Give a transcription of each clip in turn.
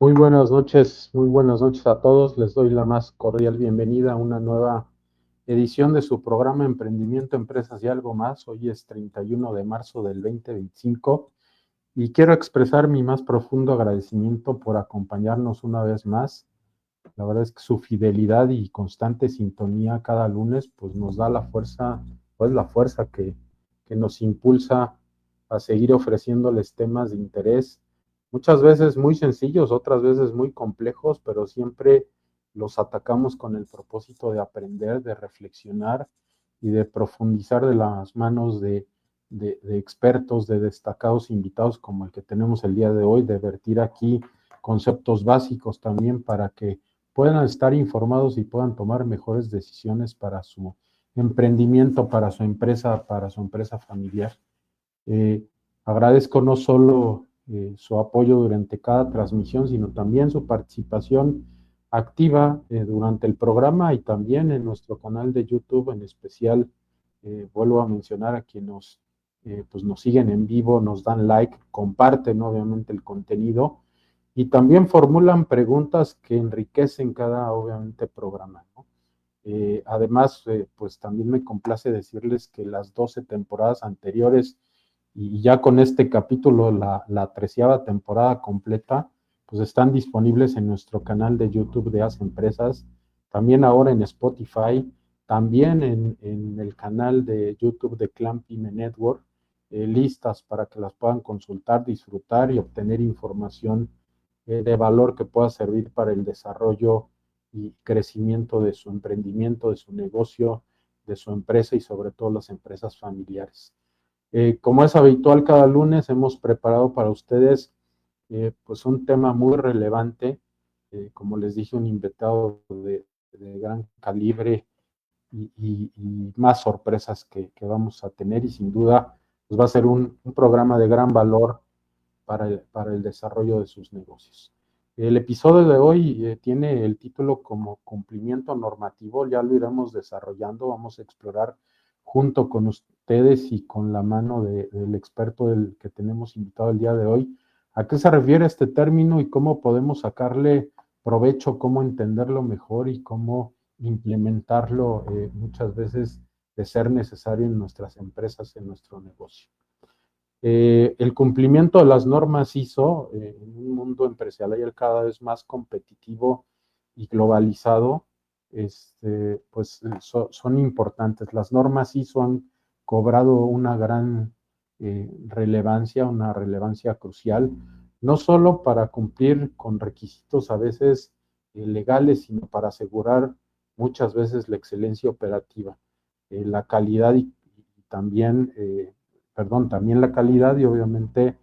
Muy buenas noches a todos. Les doy la más cordial bienvenida a una nueva edición de su programa Emprendimiento, Empresas y Algo Más. Hoy es 31 de marzo del 2025 y quiero expresar mi más profundo agradecimiento por acompañarnos una vez más. La verdad es que su fidelidad y constante sintonía cada lunes pues nos da la fuerza, pues la fuerza que nos impulsa a seguir ofreciéndoles temas de interés, muchas veces muy sencillos, otras veces muy complejos, pero siempre los atacamos con el propósito de aprender, de reflexionar y de profundizar de las manos de expertos, de destacados invitados como el que tenemos el día de hoy, de vertir aquí conceptos básicos también para que puedan estar informados y puedan tomar mejores decisiones para su emprendimiento, para su empresa familiar. Eh, Agradezco no solo su apoyo durante cada transmisión, sino también su participación activa durante el programa y también en nuestro canal de YouTube. En especial, vuelvo a mencionar a quienes pues nos siguen en vivo, nos dan like, comparten obviamente el contenido y también formulan preguntas que enriquecen cada, obviamente, programa, ¿no? Además, pues también me complace decirles que las 12 temporadas anteriores y ya con este capítulo, la 13ª temporada completa, pues están disponibles en nuestro canal de YouTube de As Empresas, también ahora en Spotify, también en el canal de YouTube de Clan Pyme Network, listas para que las puedan consultar, disfrutar y obtener información de valor que pueda servir para el desarrollo y crecimiento de su emprendimiento, de su negocio, de su empresa y sobre todo las empresas familiares. Como es habitual cada lunes, hemos preparado para ustedes pues un tema muy relevante, como les dije, un invitado de gran calibre y más sorpresas que vamos a tener y sin duda pues va a ser un programa de gran valor para el desarrollo de sus negocios. El episodio de hoy tiene el título como cumplimiento normativo, ya lo iremos desarrollando, vamos a explorar junto con ustedes y con la mano del experto del que tenemos invitado el día de hoy, a qué se refiere este término y cómo podemos sacarle provecho, cómo entenderlo mejor y cómo implementarlo muchas veces de ser necesario en nuestras empresas, en nuestro negocio. El cumplimiento de las normas ISO en un mundo empresarial cada vez más competitivo y globalizado, pues son importantes. Las normas ISO han cobrado una gran relevancia, una relevancia crucial, no solo para cumplir con requisitos a veces legales, sino para asegurar muchas veces la excelencia operativa, la calidad y también también la calidad y obviamente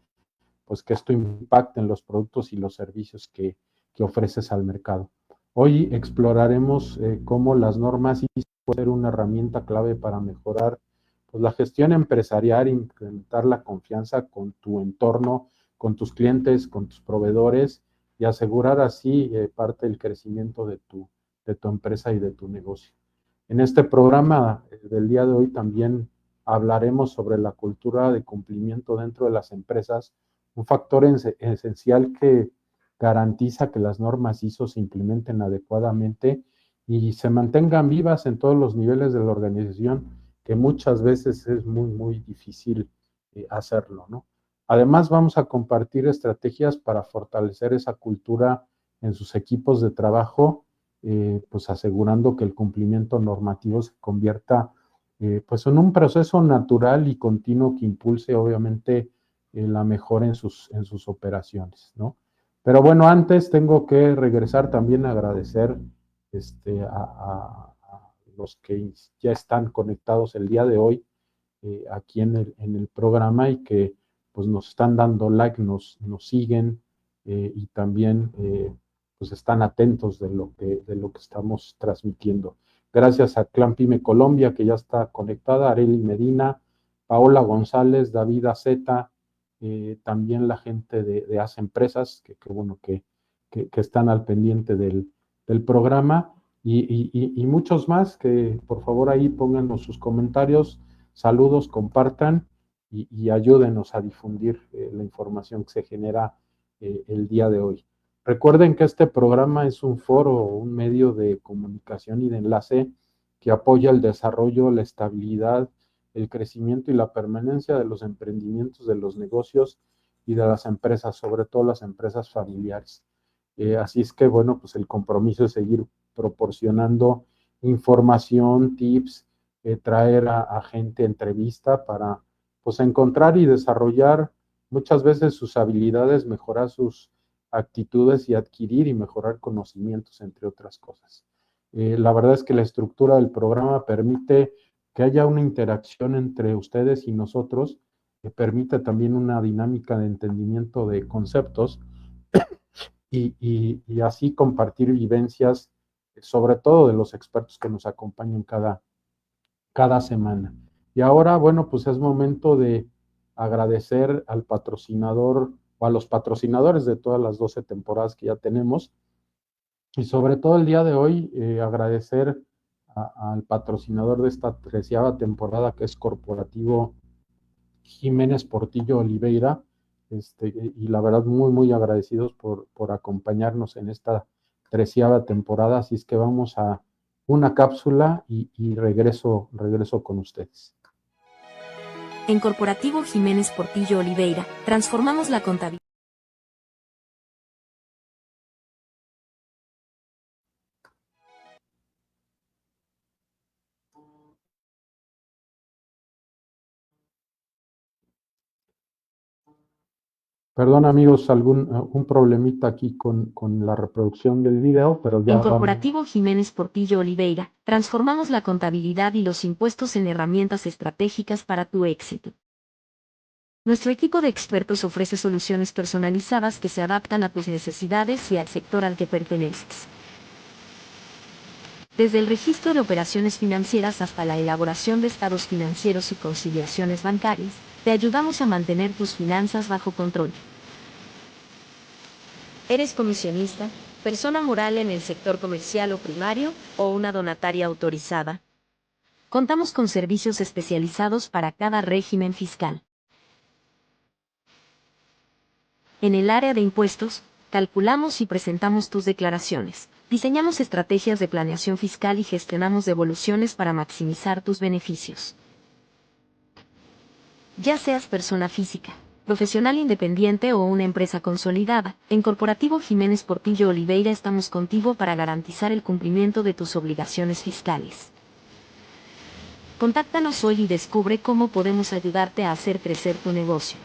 pues que esto impacte en los productos y los servicios que ofreces al mercado. Hoy exploraremos cómo las normas ISO pueden ser una herramienta clave para mejorar pues, la gestión empresarial, incrementar la confianza con tu entorno, con tus clientes, con tus proveedores y asegurar así parte del crecimiento de tu empresa y de tu negocio. En este programa del día de hoy también hablaremos sobre la cultura de cumplimiento dentro de las empresas, un factor esencial que garantiza que las normas ISO se implementen adecuadamente y se mantengan vivas en todos los niveles de la organización, que muchas veces es muy, muy difícil hacerlo, ¿no? Además, vamos a compartir estrategias para fortalecer esa cultura en sus equipos de trabajo, pues asegurando que el cumplimiento normativo se convierta pues en un proceso natural y continuo que impulse obviamente la mejora en sus operaciones, ¿no? Pero bueno, antes tengo que regresar también a agradecer a los que ya están conectados el día de hoy aquí en el programa y que pues nos están dando like, nos siguen y también pues están atentos de lo que estamos transmitiendo. Gracias a Clan Pyme Colombia, que ya está conectada, Areli Medina, Paola González, David Aceta, también la gente de As Empresas, que bueno, que están al pendiente del programa, y muchos más que por favor ahí pónganos sus comentarios, saludos, compartan y ayúdenos a difundir la información que se genera el día de hoy. Recuerden que este programa es un foro, un medio de comunicación y de enlace que apoya el desarrollo, la estabilidad, el crecimiento y la permanencia de los emprendimientos, de los negocios y de las empresas, sobre todo las empresas familiares. Así es que, bueno, pues el compromiso es seguir proporcionando información, tips, traer a gente entrevista para, pues, encontrar y desarrollar muchas veces sus habilidades, mejorar sus actitudes y adquirir y mejorar conocimientos, entre otras cosas. La verdad es que la estructura del programa permite que haya una interacción entre ustedes y nosotros, que permite también una dinámica de entendimiento de conceptos y así compartir vivencias, sobre todo de los expertos que nos acompañan cada semana. Y ahora, bueno, pues es momento de agradecer al patrocinador o a los patrocinadores de todas las 12 temporadas que ya tenemos. Y sobre todo el día de hoy, agradecer al patrocinador de esta 13ª temporada, que es Corporativo Jiménez Portillo Oliveira. Y la verdad, muy, muy agradecidos por acompañarnos en esta 13ª temporada. Así es que vamos a una cápsula y regreso con ustedes. En Corporativo Jiménez Portillo Oliveira, transformamos la contabilidad. Perdón, amigos, un problemita aquí con la reproducción del video, pero ya En vamos. Corporativo Jiménez Portillo Oliveira, transformamos la contabilidad y los impuestos en herramientas estratégicas para tu éxito. Nuestro equipo de expertos ofrece soluciones personalizadas que se adaptan a tus necesidades y al sector al que perteneces. Desde el registro de operaciones financieras hasta la elaboración de estados financieros y conciliaciones bancarias, te ayudamos a mantener tus finanzas bajo control. ¿Eres comisionista, persona moral en el sector comercial o primario, o una donataria autorizada? Contamos con servicios especializados para cada régimen fiscal. En el área de impuestos, calculamos y presentamos tus declaraciones. Diseñamos estrategias de planeación fiscal y gestionamos devoluciones para maximizar tus beneficios. Ya seas persona física, profesional independiente o una empresa consolidada, en Corporativo Jiménez Portillo Oliveira estamos contigo para garantizar el cumplimiento de tus obligaciones fiscales. Contáctanos hoy y descubre cómo podemos ayudarte a hacer crecer tu negocio.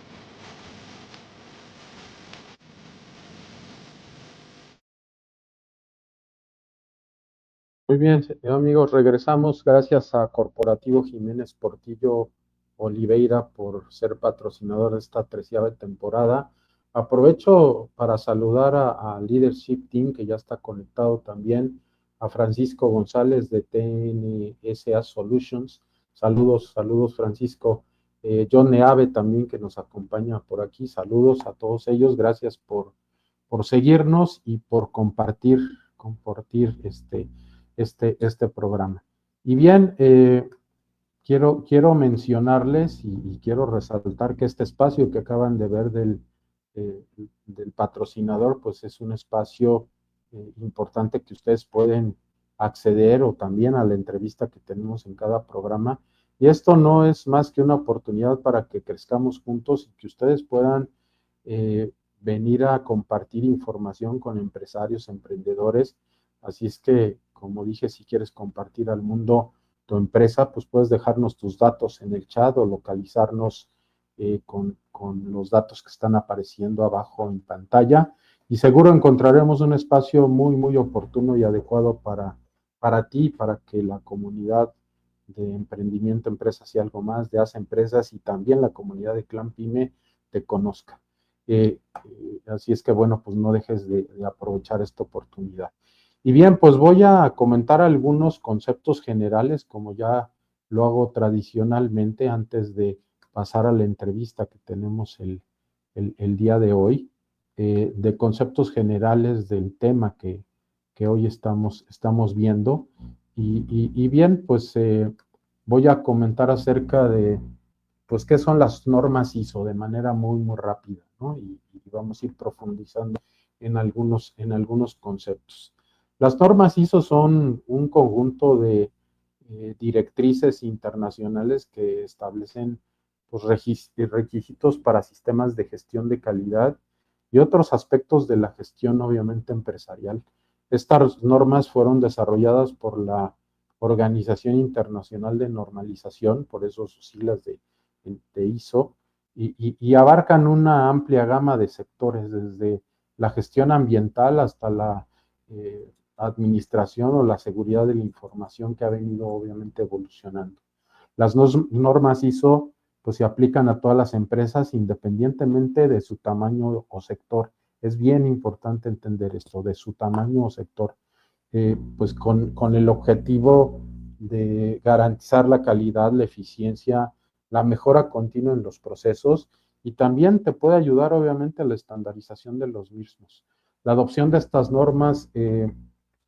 Muy bien, amigos, regresamos. Gracias a Corporativo Jiménez Portillo Oliveira por ser patrocinador de esta 13ª temporada. Aprovecho para saludar a Leadership Team, que ya está conectado también, a Francisco González de TNSA Solutions. Saludos, Francisco. John Neave también, que nos acompaña por aquí. Saludos a todos ellos. Gracias por seguirnos y por compartir este programa. Y bien, quiero mencionarles y quiero resaltar que este espacio que acaban de ver del patrocinador, pues es un espacio importante que ustedes pueden acceder, o también a la entrevista que tenemos en cada programa. Y esto no es más que una oportunidad para que crezcamos juntos y que ustedes puedan venir a compartir información con empresarios, emprendedores. Así es que, como dije, si quieres compartir al mundo tu empresa, pues puedes dejarnos tus datos en el chat o localizarnos con los datos que están apareciendo abajo en pantalla. Y seguro encontraremos un espacio muy, muy oportuno y adecuado para ti, para que la comunidad de emprendimiento, empresas y algo más, de Hace Empresas, y también la comunidad de Clan Pyme te conozca. Así es que, bueno, pues no dejes de aprovechar esta oportunidad. Y bien, pues voy a comentar algunos conceptos generales, como ya lo hago tradicionalmente antes de pasar a la entrevista que tenemos el día de hoy, de conceptos generales del tema que hoy estamos viendo. Y bien, pues voy a comentar acerca de, pues, qué son las normas ISO de manera muy, muy rápida, ¿no? Y vamos a ir profundizando en algunos conceptos. Las normas ISO son un conjunto de directrices internacionales que establecen pues, requisitos para sistemas de gestión de calidad y otros aspectos de la gestión, obviamente, empresarial. Estas normas fueron desarrolladas por la Organización Internacional de Normalización, por eso sus siglas de ISO, y abarcan una amplia gama de sectores, desde la gestión ambiental hasta la administración o la seguridad de la información, que ha venido obviamente evolucionando. Las normas ISO pues se aplican a todas las empresas independientemente de su tamaño o sector. Es bien importante entender esto, de su tamaño o sector, pues con el objetivo de garantizar la calidad, la eficiencia, la mejora continua en los procesos, y también te puede ayudar obviamente a la estandarización de los mismos. La adopción de estas normas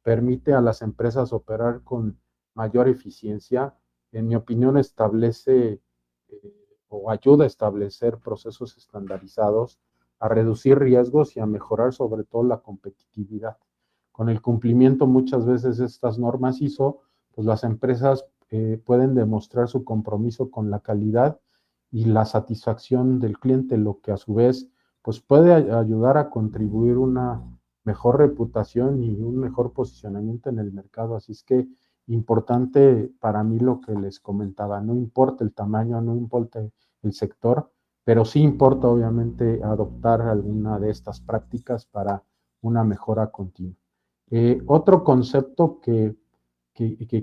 permite a las empresas operar con mayor eficiencia. En mi opinión, establece o ayuda a establecer procesos estandarizados, a reducir riesgos y a mejorar sobre todo la competitividad. Con el cumplimiento muchas veces de estas normas ISO, pues las empresas pueden demostrar su compromiso con la calidad y la satisfacción del cliente, lo que a su vez pues puede ayudar a contribuir una mejor reputación y un mejor posicionamiento en el mercado. Así es que importante para mí lo que les comentaba, no importa el tamaño, no importa el sector, pero sí importa obviamente adoptar alguna de estas prácticas para una mejora continua. Otro concepto que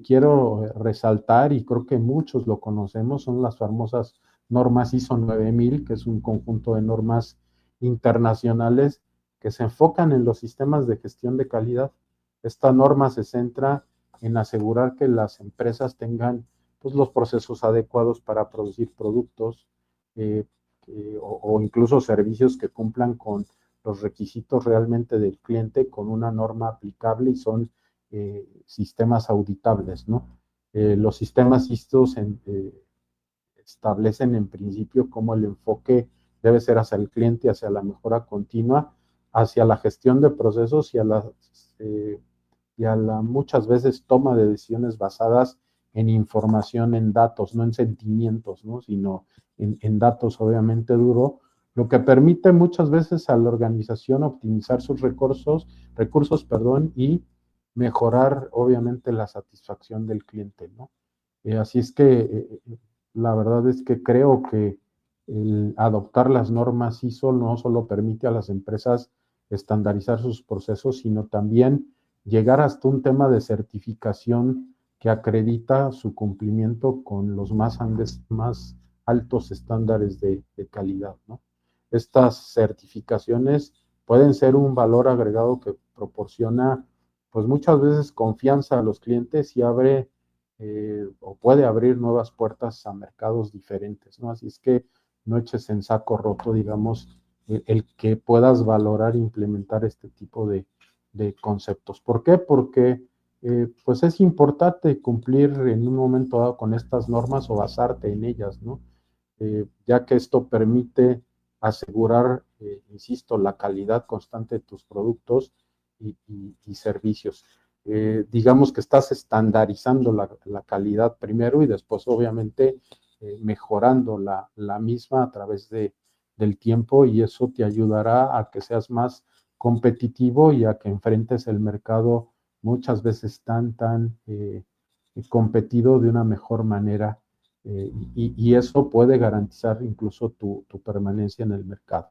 quiero resaltar, y creo que muchos lo conocemos, son las famosas normas ISO 9000, que es un conjunto de normas internacionales que se enfocan en los sistemas de gestión de calidad. Esta norma se centra en asegurar que las empresas tengan pues, los procesos adecuados para producir productos o incluso servicios que cumplan con los requisitos realmente del cliente, con una norma aplicable, y son sistemas auditables, ¿no? Los sistemas ISO establecen en principio cómo el enfoque debe ser hacia el cliente, hacia la mejora continua, hacia la gestión de procesos y a la muchas veces toma de decisiones basadas en información, en datos, no en sentimientos, ¿no? Sino en datos obviamente duro, lo que permite muchas veces a la organización optimizar sus recursos, y mejorar obviamente la satisfacción del cliente, ¿no? Así es que la verdad es que creo que el adoptar las normas ISO no solo permite a las empresas estandarizar sus procesos, sino también llegar hasta un tema de certificación que acredita su cumplimiento con los más altos estándares de calidad, ¿no? Estas certificaciones pueden ser un valor agregado que proporciona, pues muchas veces, confianza a los clientes y abre o puede abrir nuevas puertas a mercados diferentes, ¿no? Así es que no eches en saco roto, digamos, el que puedas valorar e implementar este tipo de conceptos. ¿Por qué? Porque pues es importante cumplir en un momento dado con estas normas o basarte en ellas, ¿no? Ya que esto permite asegurar, insisto, la calidad constante de tus productos y servicios. Digamos que estás estandarizando la calidad primero y después obviamente mejorando la misma a través del tiempo, y eso te ayudará a que seas más competitivo y a que enfrentes el mercado muchas veces tan competido de una mejor manera, y eso puede garantizar incluso tu permanencia en el mercado.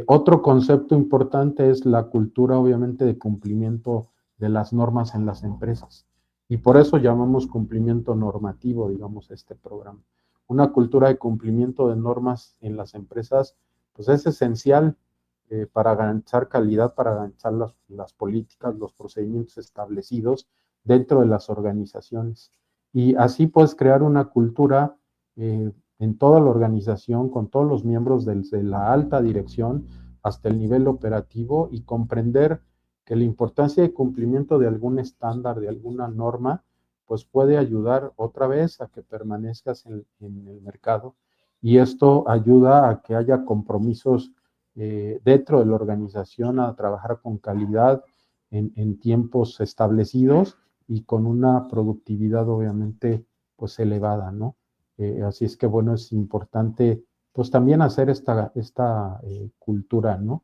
Otro concepto importante es la cultura, obviamente, de cumplimiento de las normas en las empresas. Y por eso llamamos cumplimiento normativo, digamos, este programa. Una cultura de cumplimiento de normas en las empresas, pues es esencial para garantizar calidad, para garantizar las políticas, los procedimientos establecidos dentro de las organizaciones. Y así puedes crear una cultura en toda la organización, con todos los miembros desde la alta dirección hasta el nivel operativo, y comprender que la importancia de cumplimiento de algún estándar, de alguna norma, pues puede ayudar otra vez a que permanezcas en el mercado, y esto ayuda a que haya compromisos dentro de la organización a trabajar con calidad en tiempos establecidos y con una productividad obviamente pues elevada, ¿no? Así es que bueno, es importante pues también hacer esta cultura, ¿no?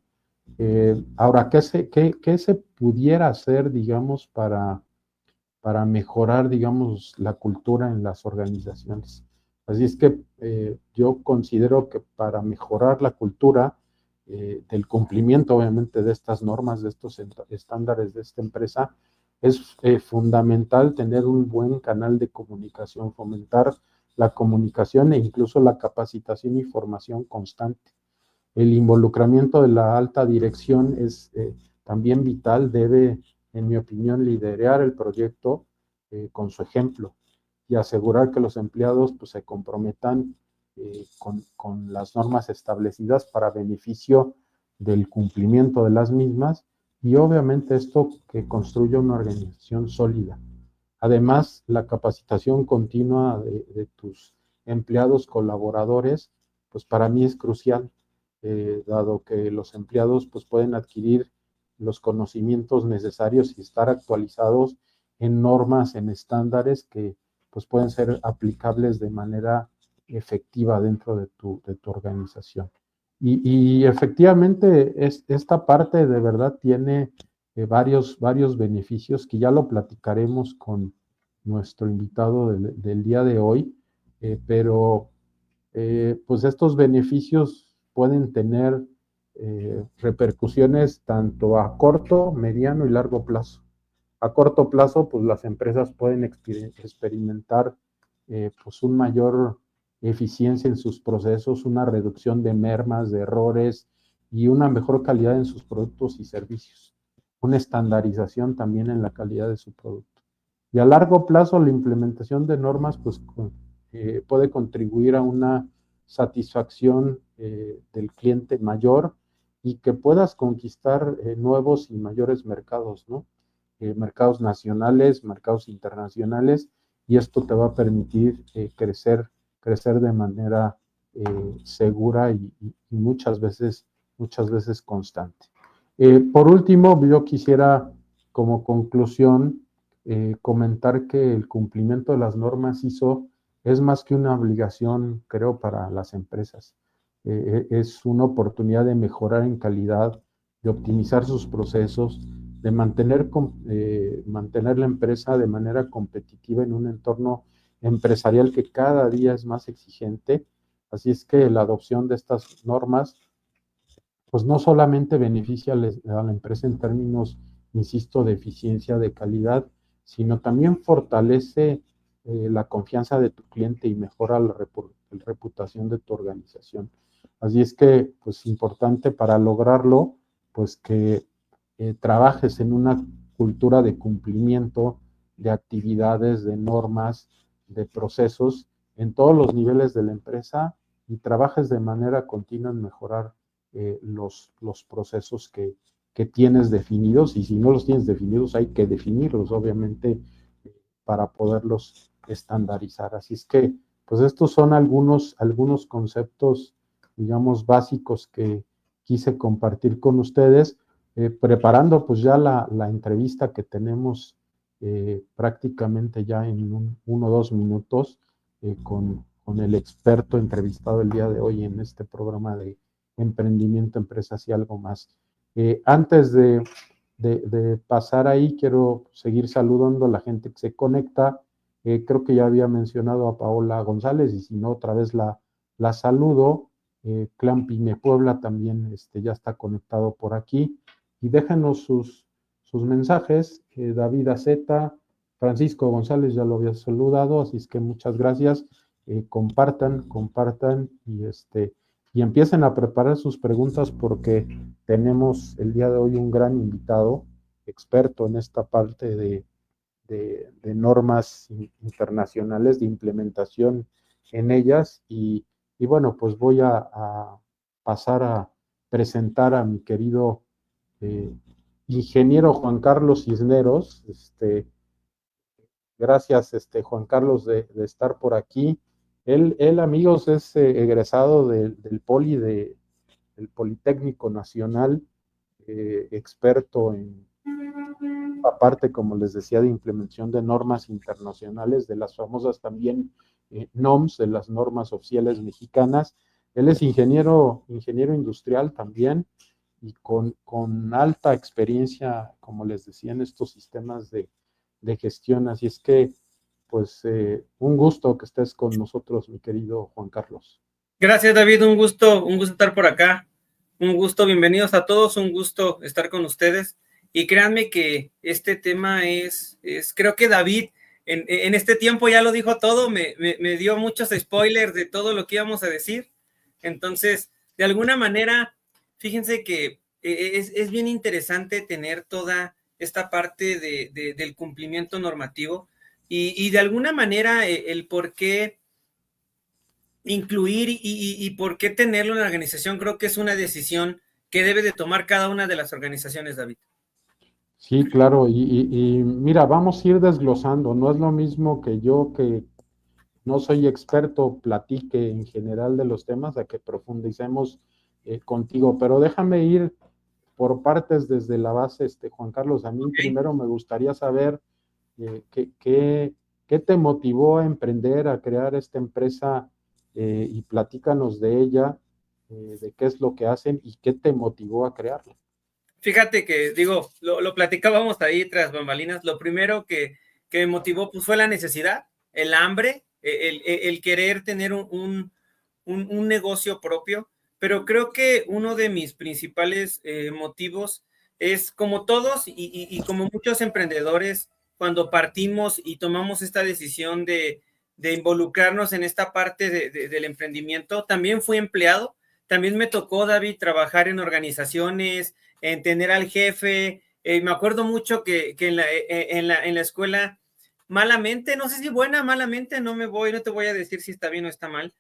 Ahora, ¿qué se pudiera hacer, digamos, para mejorar, digamos, la cultura en las organizaciones? Así es que yo considero que para mejorar la cultura del cumplimiento, obviamente, de estas normas, de estos estándares de esta empresa, es fundamental tener un buen canal de comunicación, fomentar la comunicación e incluso la capacitación y formación constante. El involucramiento de la alta dirección es también vital, debe, en mi opinión, liderar el proyecto con su ejemplo y asegurar que los empleados pues, se comprometan con las normas establecidas para beneficio del cumplimiento de las mismas y obviamente esto que construya una organización sólida. Además, la capacitación continua de tus empleados colaboradores, pues para mí es crucial, dado que los empleados pues pueden adquirir los conocimientos necesarios y estar actualizados en normas, en estándares que pues pueden ser aplicables de manera efectiva dentro de tu organización. Y efectivamente esta parte de verdad tiene varios beneficios que ya lo platicaremos con nuestro invitado del día de hoy, pero pues estos beneficios pueden tener repercusiones tanto a corto, mediano y largo plazo. A corto plazo, pues las empresas pueden experimentar pues un mayor eficiencia en sus procesos, una reducción de mermas, de errores y una mejor calidad en sus productos y servicios. Una estandarización también en la calidad de su producto. Y a largo plazo, la implementación de normas pues, puede contribuir a una satisfacción del cliente mayor y que puedas conquistar nuevos y mayores mercados, ¿no? Mercados nacionales, mercados internacionales, y esto te va a permitir crecer de manera segura y muchas veces constante. Por último, yo quisiera como conclusión comentar que el cumplimiento de las normas ISO es más que una obligación, creo, para las empresas. Es una oportunidad de mejorar en calidad, de optimizar sus procesos, de mantener la empresa de manera competitiva en un entorno empresarial que cada día es más exigente. Así es que la adopción de estas normas, pues no solamente beneficia a la empresa en términos, insisto, de eficiencia, de calidad, sino también fortalece la confianza de tu cliente y mejora la reputación de tu organización. Así es que, pues, importante para lograrlo, pues que trabajes en una cultura de cumplimiento de actividades, de normas, de procesos en todos los niveles de la empresa y trabajes de manera continua en mejorar los procesos que tienes definidos, y si no los tienes definidos hay que definirlos, obviamente, para poderlos estandarizar. Así es que, pues estos son algunos conceptos, digamos, básicos que quise compartir con ustedes, preparando pues ya la entrevista que tenemos prácticamente ya en uno o dos minutos con el experto entrevistado el día de hoy en este programa de emprendimiento, empresas y algo más. Antes de pasar ahí, quiero seguir saludando a la gente que se conecta. Creo que ya había mencionado a Paola González y si no, otra vez la saludo. Clan Pyme Puebla también ya está conectado por aquí. Y déjanos sus mensajes. David Aceta, Francisco González ya lo había saludado, así es que muchas gracias. Compartan y empiecen a preparar sus preguntas porque tenemos el día de hoy un gran invitado, experto en esta parte de normas internacionales, de implementación en ellas. Y bueno, pues voy a pasar a presentar a mi querido ingeniero Juan Carlos Cisneros. Gracias, Juan Carlos, de estar por aquí. Él, amigos, es egresado del Poli el Politécnico Nacional, experto en, aparte, como les decía, de implementación de normas internacionales, de las famosas también NOMS, de las normas oficiales mexicanas. Él es ingeniero industrial también, y con alta experiencia, como les decía, en estos sistemas de gestión. Así es que, pues, un gusto que estés con nosotros, mi querido Juan Carlos. Gracias, David, un gusto estar por acá, un gusto, bienvenidos a todos, un gusto estar con ustedes, y créanme que este tema creo que David en este tiempo ya lo dijo todo, me dio muchos spoilers de todo lo que íbamos a decir. Entonces, de alguna manera, fíjense que es bien interesante tener toda esta parte del cumplimiento normativo, y de alguna manera el por qué incluir y por qué tenerlo en la organización, creo que es una decisión que debe de tomar cada una de las organizaciones, David. Sí, claro, y mira, vamos a ir desglosando. No es lo mismo que yo, que no soy experto, platique en general de los temas, a que profundicemos contigo, pero déjame ir por partes desde la base, Juan Carlos. A mí primero me gustaría saber qué te motivó a emprender, a crear esta empresa, y platícanos de ella, de qué es lo que hacen y qué te motivó a crearla. Fíjate que, digo, lo platicábamos ahí tras bambalinas. Lo primero que me motivó pues, fue la necesidad, el hambre, el querer tener un negocio propio, pero creo que uno de mis principales motivos es, como todos y como muchos emprendedores, cuando partimos y tomamos esta decisión de involucrarnos en esta parte del emprendimiento. También fui empleado, también me tocó, David, trabajar en organizaciones, en tener al jefe. Me acuerdo mucho que en la escuela, malamente, no sé si buena, malamente, no te voy a decir si está bien o está mal.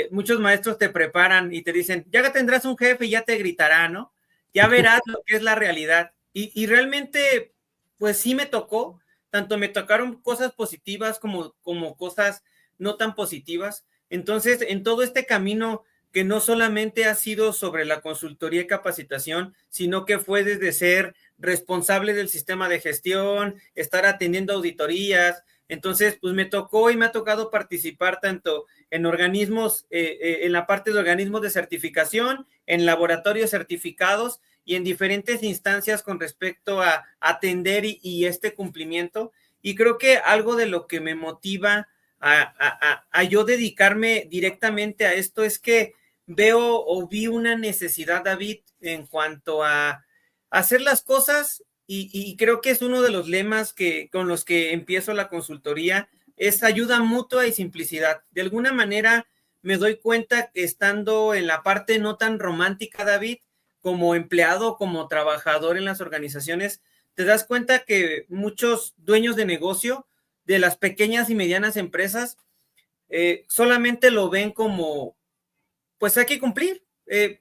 Muchos maestros te preparan y te dicen, ya tendrás un jefe y ya te gritará, ¿no? Ya verás lo que es la realidad. Y realmente, pues sí me tocó, tanto me tocaron cosas positivas como cosas no tan positivas. Entonces, en todo este camino, que no solamente ha sido sobre la consultoría y capacitación, sino que fue desde ser responsable del sistema de gestión, estar atendiendo auditorías. Entonces, pues me tocó y me ha tocado participar tanto en organismos, en la parte de organismos de certificación, en laboratorios certificados y en diferentes instancias con respecto a atender y este cumplimiento. Y creo que algo de lo que me motiva a yo dedicarme directamente a esto es que veo o vi una necesidad, David, en cuanto a hacer las cosas, y creo que es uno de los lemas con los que empiezo la consultoría, es ayuda mutua y simplicidad. De alguna manera me doy cuenta que estando en la parte no tan romántica, David, como empleado, como trabajador en las organizaciones, te das cuenta que muchos dueños de negocio de las pequeñas y medianas empresas solamente lo ven como, pues hay que cumplir.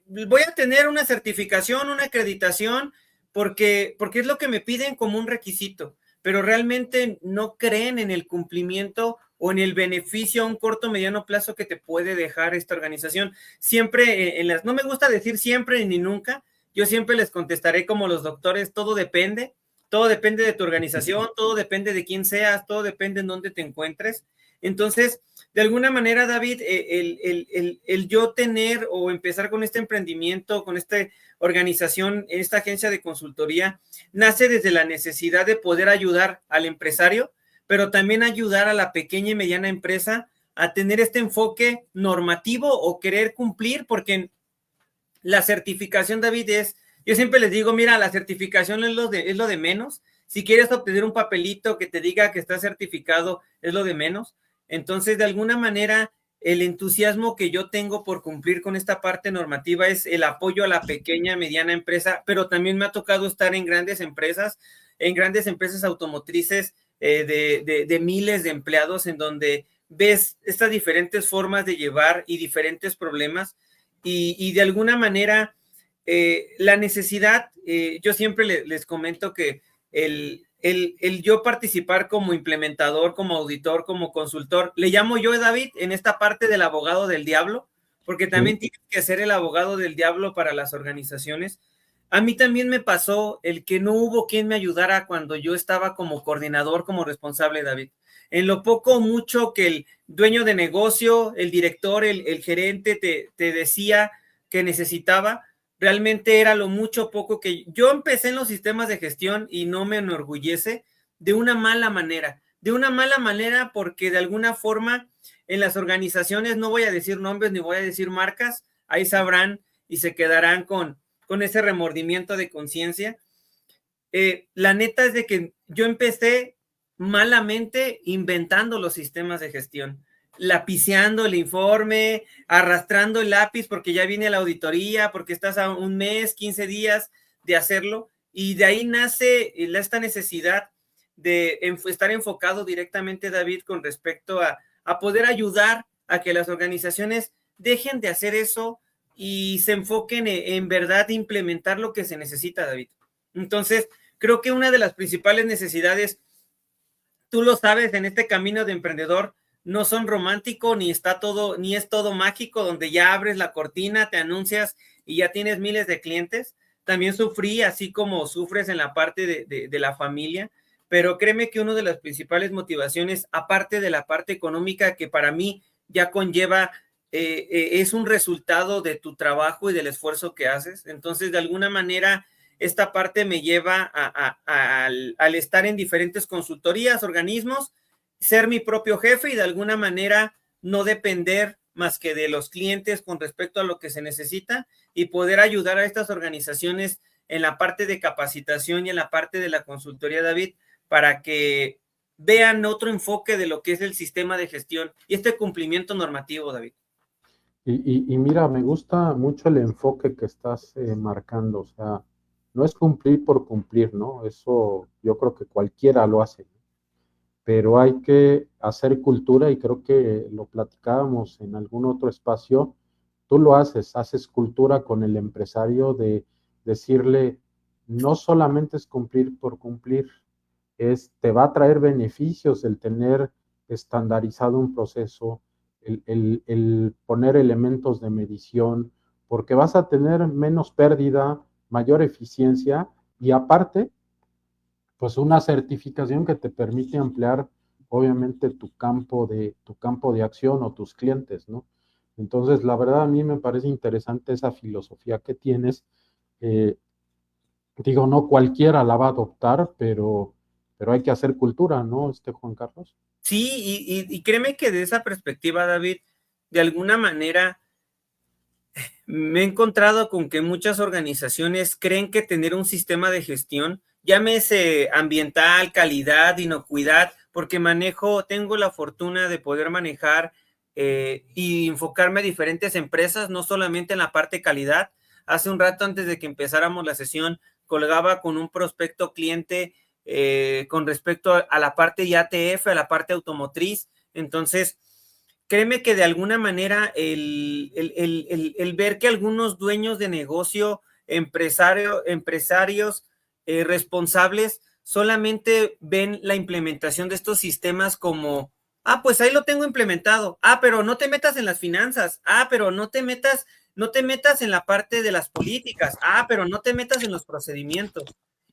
Voy a tener una certificación, una acreditación, porque es lo que me piden como un requisito, pero realmente no creen en el cumplimiento o en el beneficio a un corto o mediano plazo que te puede dejar esta organización. Siempre, no me gusta decir siempre ni nunca, yo siempre les contestaré como los doctores, todo depende de tu organización, todo depende de quién seas, todo depende en dónde te encuentres. Entonces, de alguna manera, David, el yo tener o empezar con este emprendimiento, con esta organización, esta agencia de consultoría, nace desde la necesidad de poder ayudar al empresario, pero también ayudar a la pequeña y mediana empresa a tener este enfoque normativo o querer cumplir, porque la certificación, David, yo siempre les digo, mira, la certificación es lo de menos. Si quieres obtener un papelito que te diga que estás certificado, es lo de menos. Entonces, de alguna manera, el entusiasmo que yo tengo por cumplir con esta parte normativa es el apoyo a la pequeña, mediana empresa, pero también me ha tocado estar en grandes empresas automotrices de miles de empleados, en donde ves estas diferentes formas de llevar y diferentes problemas, y de alguna manera la necesidad, yo siempre les comento que el yo participar como implementador, como auditor, como consultor, le llamo yo, David, en esta parte del abogado del diablo, porque también tienes que ser el abogado del diablo para las organizaciones. A mí también me pasó el que no hubo quien me ayudara cuando yo estaba como coordinador, como responsable, David. En lo poco o mucho que el dueño de negocio, el director, el gerente te decía que necesitaba, realmente era lo mucho o poco que yo empecé en los sistemas de gestión y no me enorgullece de una mala manera. De una mala manera porque de alguna forma en las organizaciones, no voy a decir nombres ni voy a decir marcas, ahí sabrán y se quedarán con ese remordimiento de conciencia. La neta es de que yo empecé malamente inventando los sistemas de gestión, lapiciando el informe, arrastrando el lápiz porque ya viene la auditoría, porque estás a un mes, 15 días de hacerlo, y de ahí nace esta necesidad de estar enfocado directamente, David, con respecto a poder ayudar a que las organizaciones dejen de hacer eso y se enfoquen en verdad implementar lo que se necesita, David. Entonces, creo que una de las principales necesidades, tú lo sabes, en este camino de emprendedor, no son románticos, ni es todo mágico, donde ya abres la cortina, te anuncias y ya tienes miles de clientes. También sufrí, así como sufres en la parte de la familia, pero créeme que una de las principales motivaciones, aparte de la parte económica, que para mí ya conlleva, es un resultado de tu trabajo y del esfuerzo que haces. Entonces, de alguna manera, esta parte me lleva al estar en diferentes consultorías, organismos, ser mi propio jefe y de alguna manera no depender más que de los clientes con respecto a lo que se necesita y poder ayudar a estas organizaciones en la parte de capacitación y en la parte de la consultoría, David, para que vean otro enfoque de lo que es el sistema de gestión y este cumplimiento normativo, David. Y mira, me gusta mucho el enfoque que estás marcando, o sea, no es cumplir por cumplir, ¿no? Eso yo creo que cualquiera lo hace, ¿no? Pero hay que hacer cultura y creo que lo platicábamos en algún otro espacio, tú lo haces cultura con el empresario de decirle, no solamente es cumplir por cumplir, te va a traer beneficios el tener estandarizado un proceso, el poner elementos de medición, porque vas a tener menos pérdida, mayor eficiencia y aparte, pues una certificación que te permite ampliar obviamente tu campo de acción o tus clientes, ¿no? Entonces, la verdad a mí me parece interesante esa filosofía que tienes. Digo, no cualquiera la va a adoptar, pero hay que hacer cultura, ¿no, Juan Carlos? Sí, y créeme que de esa perspectiva, David, de alguna manera me he encontrado con que muchas organizaciones creen que tener un sistema de gestión, llámese ambiental, calidad, inocuidad, porque tengo la fortuna de poder manejar y enfocarme a diferentes empresas, no solamente en la parte calidad. Hace un rato, antes de que empezáramos la sesión, colgaba con un prospecto cliente con respecto a la parte IATF, a la parte automotriz. Entonces, créeme que de alguna manera el ver que algunos dueños de negocio, empresarios responsables, solamente ven la implementación de estos sistemas como, pues ahí lo tengo implementado, pero no te metas en las finanzas, pero no te metas en la parte de las políticas, pero no te metas en los procedimientos.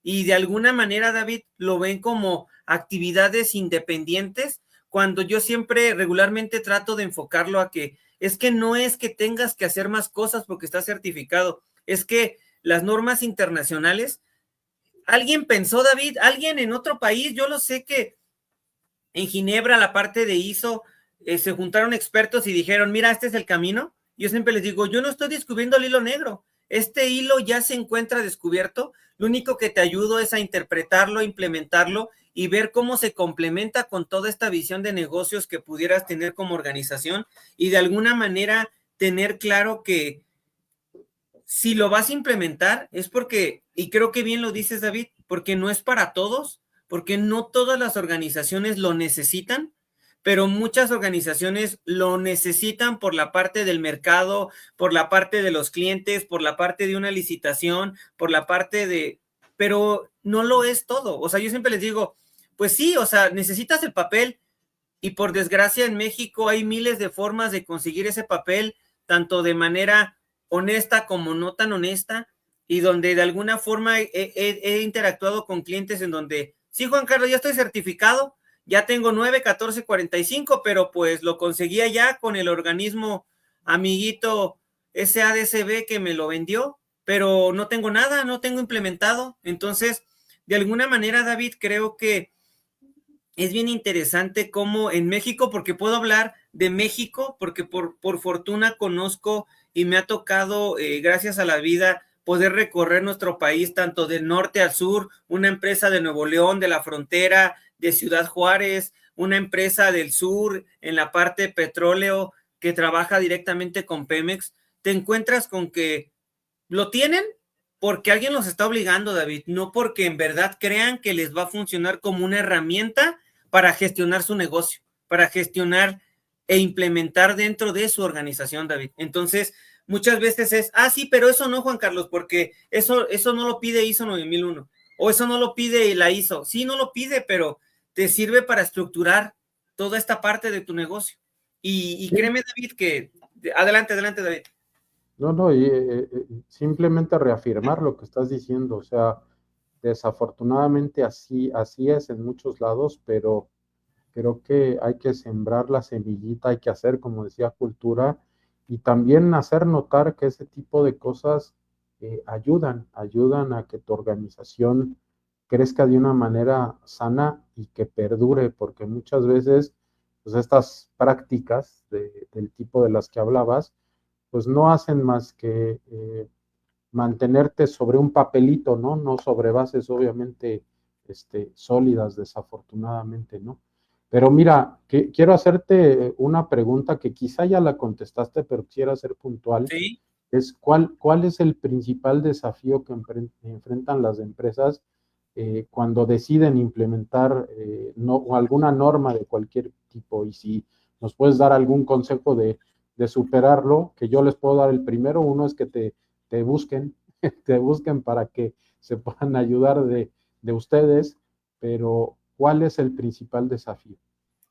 Y de alguna manera, David, lo ven como actividades independientes, cuando yo siempre regularmente trato de enfocarlo a que es que no es que tengas que hacer más cosas porque estás certificado, es que las normas internacionales, alguien pensó, David, alguien en otro país, yo lo sé que en Ginebra, la parte de ISO, se juntaron expertos y dijeron, mira, este es el camino. Yo siempre les digo, yo no estoy descubriendo el hilo negro, este hilo ya se encuentra descubierto, lo único que te ayudo es a interpretarlo, implementarlo y ver cómo se complementa con toda esta visión de negocios que pudieras tener como organización y de alguna manera tener claro que si lo vas a implementar es porque, y creo que bien lo dices, David, porque no es para todos, porque no todas las organizaciones lo necesitan, pero muchas organizaciones lo necesitan por la parte del mercado, por la parte de los clientes, por la parte de una licitación, por la parte de, pero no lo es todo. O sea, yo siempre les digo, pues sí, o sea, necesitas el papel y por desgracia en México hay miles de formas de conseguir ese papel tanto de manera honesta como no tan honesta, y donde de alguna forma he interactuado con clientes en donde, sí, Juan Carlos, ya estoy certificado, ya tengo 91445, pero pues lo conseguía ya con el organismo amiguito SADCB que me lo vendió, pero no tengo nada, no tengo implementado. Entonces, de alguna manera, David, creo que es bien interesante cómo en México, porque puedo hablar de México, porque por fortuna conozco y me ha tocado, gracias a la vida, poder recorrer nuestro país tanto del norte al sur, una empresa de Nuevo León, de la frontera, de Ciudad Juárez, una empresa del sur en la parte de petróleo que trabaja directamente con Pemex. Te encuentras con que lo tienen porque alguien los está obligando, David, no porque en verdad crean que les va a funcionar como una herramienta para gestionar su negocio, para gestionar e implementar dentro de su organización, David. Entonces, muchas veces es, sí, pero eso no, Juan Carlos, porque eso no lo pide ISO 9001, o eso no lo pide la ISO. Sí, no lo pide, pero te sirve para estructurar toda esta parte de tu negocio. Y créeme, David, que... Adelante, David. No, y simplemente reafirmar lo que estás diciendo, o sea, desafortunadamente así es en muchos lados, pero creo que hay que sembrar la semillita, hay que hacer, como decía, cultura y también hacer notar que ese tipo de cosas ayudan a que tu organización crezca de una manera sana y que perdure, porque muchas veces pues estas prácticas del tipo de las que hablabas, pues no hacen más que mantenerte sobre un papelito, ¿no? No sobre bases obviamente sólidas, desafortunadamente, ¿no? Pero mira, quiero hacerte una pregunta que quizá ya la contestaste, pero quisiera ser puntual. Sí. Es ¿cuál es el principal desafío que enfrentan las empresas cuando deciden implementar alguna norma de cualquier tipo? Y si nos puedes dar algún consejo de superarlo, que yo les puedo dar el primero. Uno es que te busquen, te busquen para que se puedan ayudar de ustedes, pero ¿cuál es el principal desafío?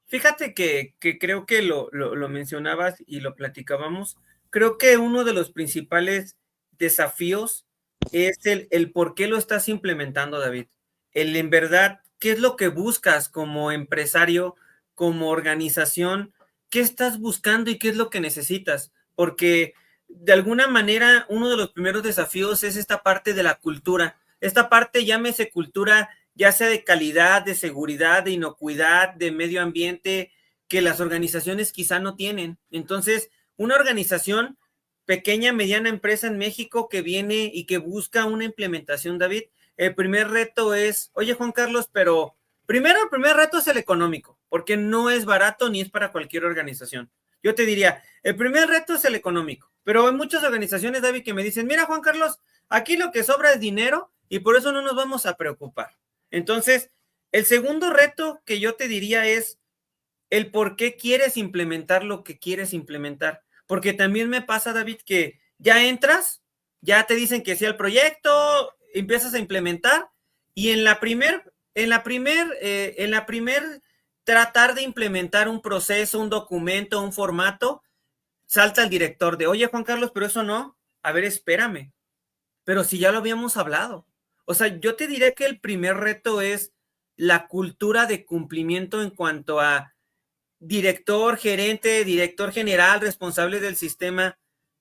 Fíjate que creo que lo mencionabas y lo platicábamos. Creo que uno de los principales desafíos es el por qué lo estás implementando, David. El en verdad, ¿qué es lo que buscas como empresario, como organización? ¿Qué estás buscando y qué es lo que necesitas? Porque de alguna manera uno de los primeros desafíos es esta parte de la cultura. Esta parte, llámese cultura, ya sea de calidad, de seguridad, de inocuidad, de medio ambiente, que las organizaciones quizá no tienen. Entonces, una organización pequeña, mediana empresa en México que viene y que busca una implementación, David, el primer reto es, oye, Juan Carlos, pero primero el primer reto es el económico, porque no es barato ni es para cualquier organización. Yo te diría, el primer reto es el económico, pero hay muchas organizaciones, David, que me dicen, mira, Juan Carlos, aquí lo que sobra es dinero y por eso no nos vamos a preocupar. Entonces, el segundo reto que yo te diría es el por qué quieres implementar lo que quieres implementar. Porque también me pasa, David, que ya entras, ya te dicen que sea el proyecto, empiezas a implementar y en la primer tratar de implementar un proceso, un documento, un formato, salta el director de, oye, Juan Carlos, pero eso no, a ver, espérame, pero si ya lo habíamos hablado. O sea, yo te diré que el primer reto es la cultura de cumplimiento en cuanto a director, gerente, director general, responsable del sistema.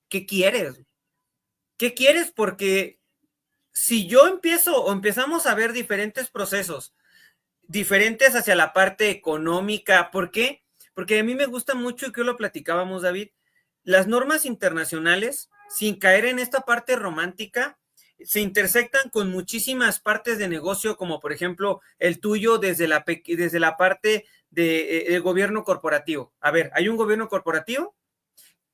¿Qué quieres? ¿Qué quieres? Porque si yo empiezo o empezamos a ver diferentes procesos, diferentes hacia la parte económica, ¿por qué? Porque a mí me gusta mucho, y que lo platicábamos, David, las normas internacionales, sin caer en esta parte romántica, se intersectan con muchísimas partes de negocio, como por ejemplo el tuyo desde la parte del gobierno corporativo. A ver, ¿hay un gobierno corporativo?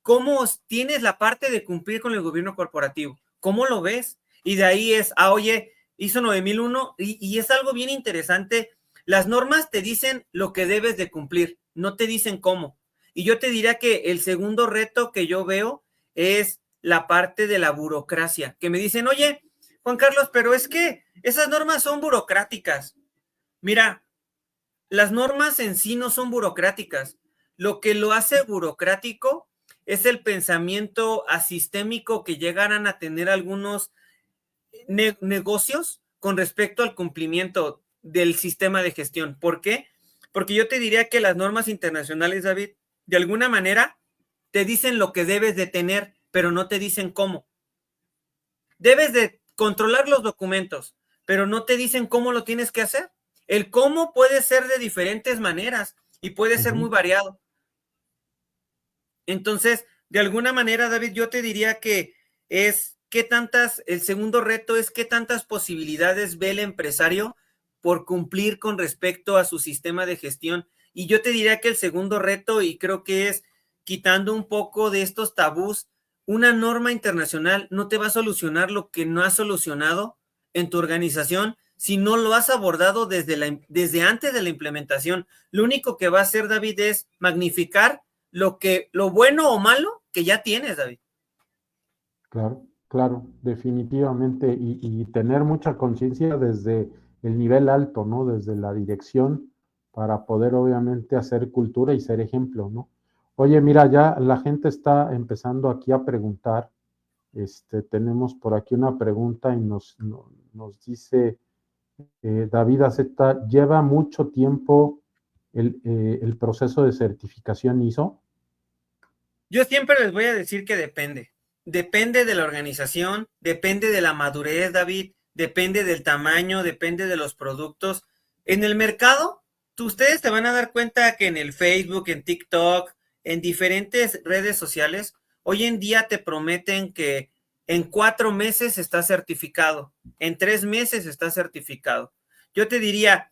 ¿Cómo tienes la parte de cumplir con el gobierno corporativo? ¿Cómo lo ves? Y de ahí es, oye, ISO 9001, y es algo bien interesante. Las normas te dicen lo que debes de cumplir, no te dicen cómo. Y yo te diría que el segundo reto que yo veo es la parte de la burocracia, que me dicen, oye, Juan Carlos, pero es que esas normas son burocráticas. Mira, las normas en sí no son burocráticas. Lo que lo hace burocrático es el pensamiento asistémico que llegaran a tener algunos negocios con respecto al cumplimiento del sistema de gestión. ¿Por qué? Porque yo te diría que las normas internacionales, David, de alguna manera te dicen lo que debes de tener, pero no te dicen cómo. Debes de controlar los documentos, pero no te dicen cómo lo tienes que hacer. El cómo puede ser de diferentes maneras y puede ser muy variado. Entonces, de alguna manera, David, yo te diría que el segundo reto es qué tantas posibilidades ve el empresario por cumplir con respecto a su sistema de gestión. Y yo te diría que el segundo reto, y creo que es quitando un poco de estos tabús, una norma internacional no te va a solucionar lo que no has solucionado en tu organización si no lo has abordado desde antes de la implementación. Lo único que va a hacer, David, es magnificar lo bueno o malo que ya tienes, David. Claro, claro, definitivamente. Y tener mucha conciencia desde el nivel alto, ¿no? Desde la dirección, para poder obviamente hacer cultura y ser ejemplo, ¿no? Oye, mira, ya la gente está empezando aquí a preguntar. Tenemos por aquí una pregunta y nos dice David Aceta, ¿lleva mucho tiempo el proceso de certificación ISO? Yo siempre les voy a decir que depende. Depende de la organización, depende de la madurez, David, depende del tamaño, depende de los productos. En el mercado, ustedes te van a dar cuenta que en el Facebook, en TikTok, en diferentes redes sociales, hoy en día te prometen que en 4 meses está certificado, en 3 meses está certificado. Yo te diría,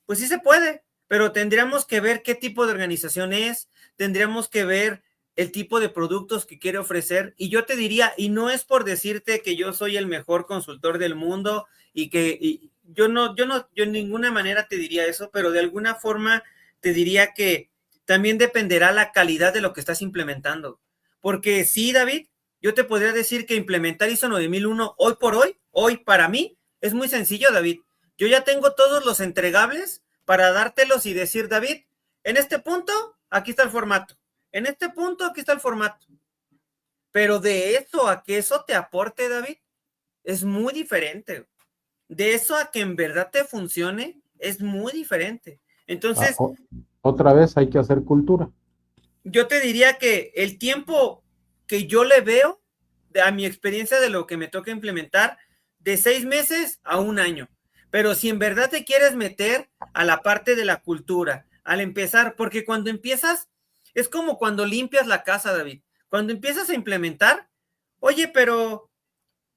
pues sí se puede, pero tendríamos que ver qué tipo de organización es, tendríamos que ver el tipo de productos que quiere ofrecer. Y yo te diría, y no es por decirte que yo soy el mejor consultor del mundo yo en ninguna manera te diría eso, pero de alguna forma te diría que también dependerá la calidad de lo que estás implementando. Porque sí, David, yo te podría decir que implementar ISO 9001 hoy por hoy para mí, es muy sencillo, David. Yo ya tengo todos los entregables para dártelos y decir, David, en este punto, aquí está el formato. En este punto, aquí está el formato. Pero de eso a que eso te aporte, David, es muy diferente. De eso a que en verdad te funcione, es muy diferente. Entonces, otra vez hay que hacer cultura. Yo te diría que el tiempo que yo le veo a mi experiencia de lo que me toca implementar, de 6 meses a 1 año. Pero si en verdad te quieres meter a la parte de la cultura, al empezar, porque cuando empiezas, es como cuando limpias la casa, David. Cuando empiezas a implementar, oye, pero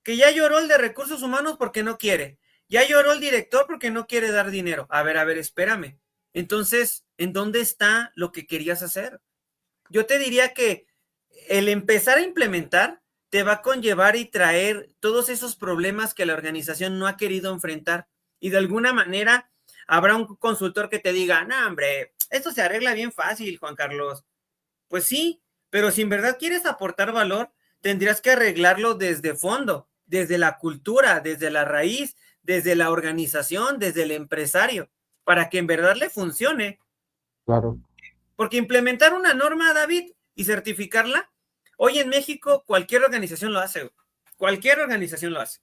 que ya lloró el de recursos humanos porque no quiere. Ya lloró el director porque no quiere dar dinero. A ver, espérame. Entonces, ¿en dónde está lo que querías hacer? Yo te diría que el empezar a implementar te va a conllevar y traer todos esos problemas que la organización no ha querido enfrentar. Y de alguna manera habrá un consultor que te diga, no, hombre, esto se arregla bien fácil, Juan Carlos. Pues sí, pero si en verdad quieres aportar valor, tendrías que arreglarlo desde fondo, desde la cultura, desde la raíz, desde la organización, desde el empresario, para que en verdad le funcione. Claro. Porque implementar una norma, David, y certificarla, hoy en México cualquier organización lo hace. Cualquier organización lo hace.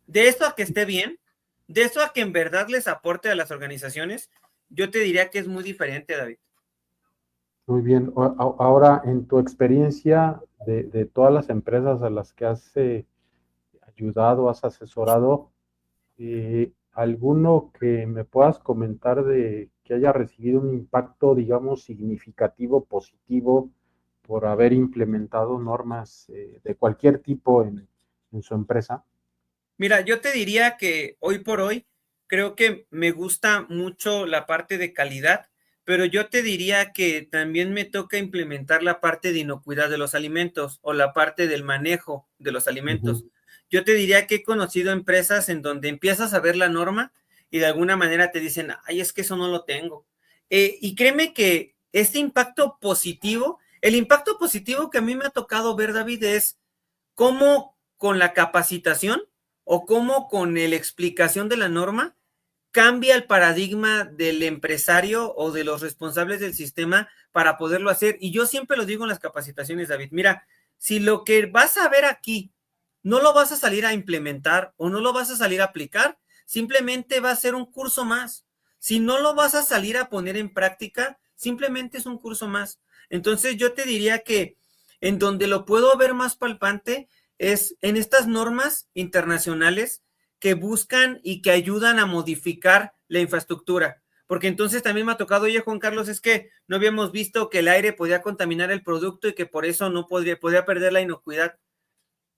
De esto a que esté bien, de eso a que en verdad les aporte a las organizaciones, yo te diría que es muy diferente, David. Muy bien. Ahora, en tu experiencia de todas las empresas a las que has ayudado, has asesorado, ¿alguno que me puedas comentar de que haya recibido un impacto, digamos, significativo, positivo, por haber implementado normas de cualquier tipo en su empresa? Mira, yo te diría que hoy por hoy creo que me gusta mucho la parte de calidad, pero yo te diría que también me toca implementar la parte de inocuidad de los alimentos o la parte del manejo de los alimentos. Yo te diría que he conocido empresas en donde empiezas a ver la norma y de alguna manera te dicen, ay, es que eso no lo tengo. Y créeme que este impacto positivo, el impacto positivo que a mí me ha tocado ver, David, es cómo con la capacitación o cómo con la explicación de la norma cambia el paradigma del empresario o de los responsables del sistema para poderlo hacer. Y yo siempre lo digo en las capacitaciones, David, mira, si lo que vas a ver aquí no lo vas a salir a implementar o no lo vas a salir a aplicar, simplemente va a ser un curso más. Si no lo vas a salir a poner en práctica, simplemente es un curso más. Entonces yo te diría que en donde lo puedo ver más palpante es en estas normas internacionales que buscan y que ayudan a modificar la infraestructura. Porque entonces también me ha tocado, oye, Juan Carlos, es que no habíamos visto que el aire podía contaminar el producto y que por eso no podía perder la inocuidad.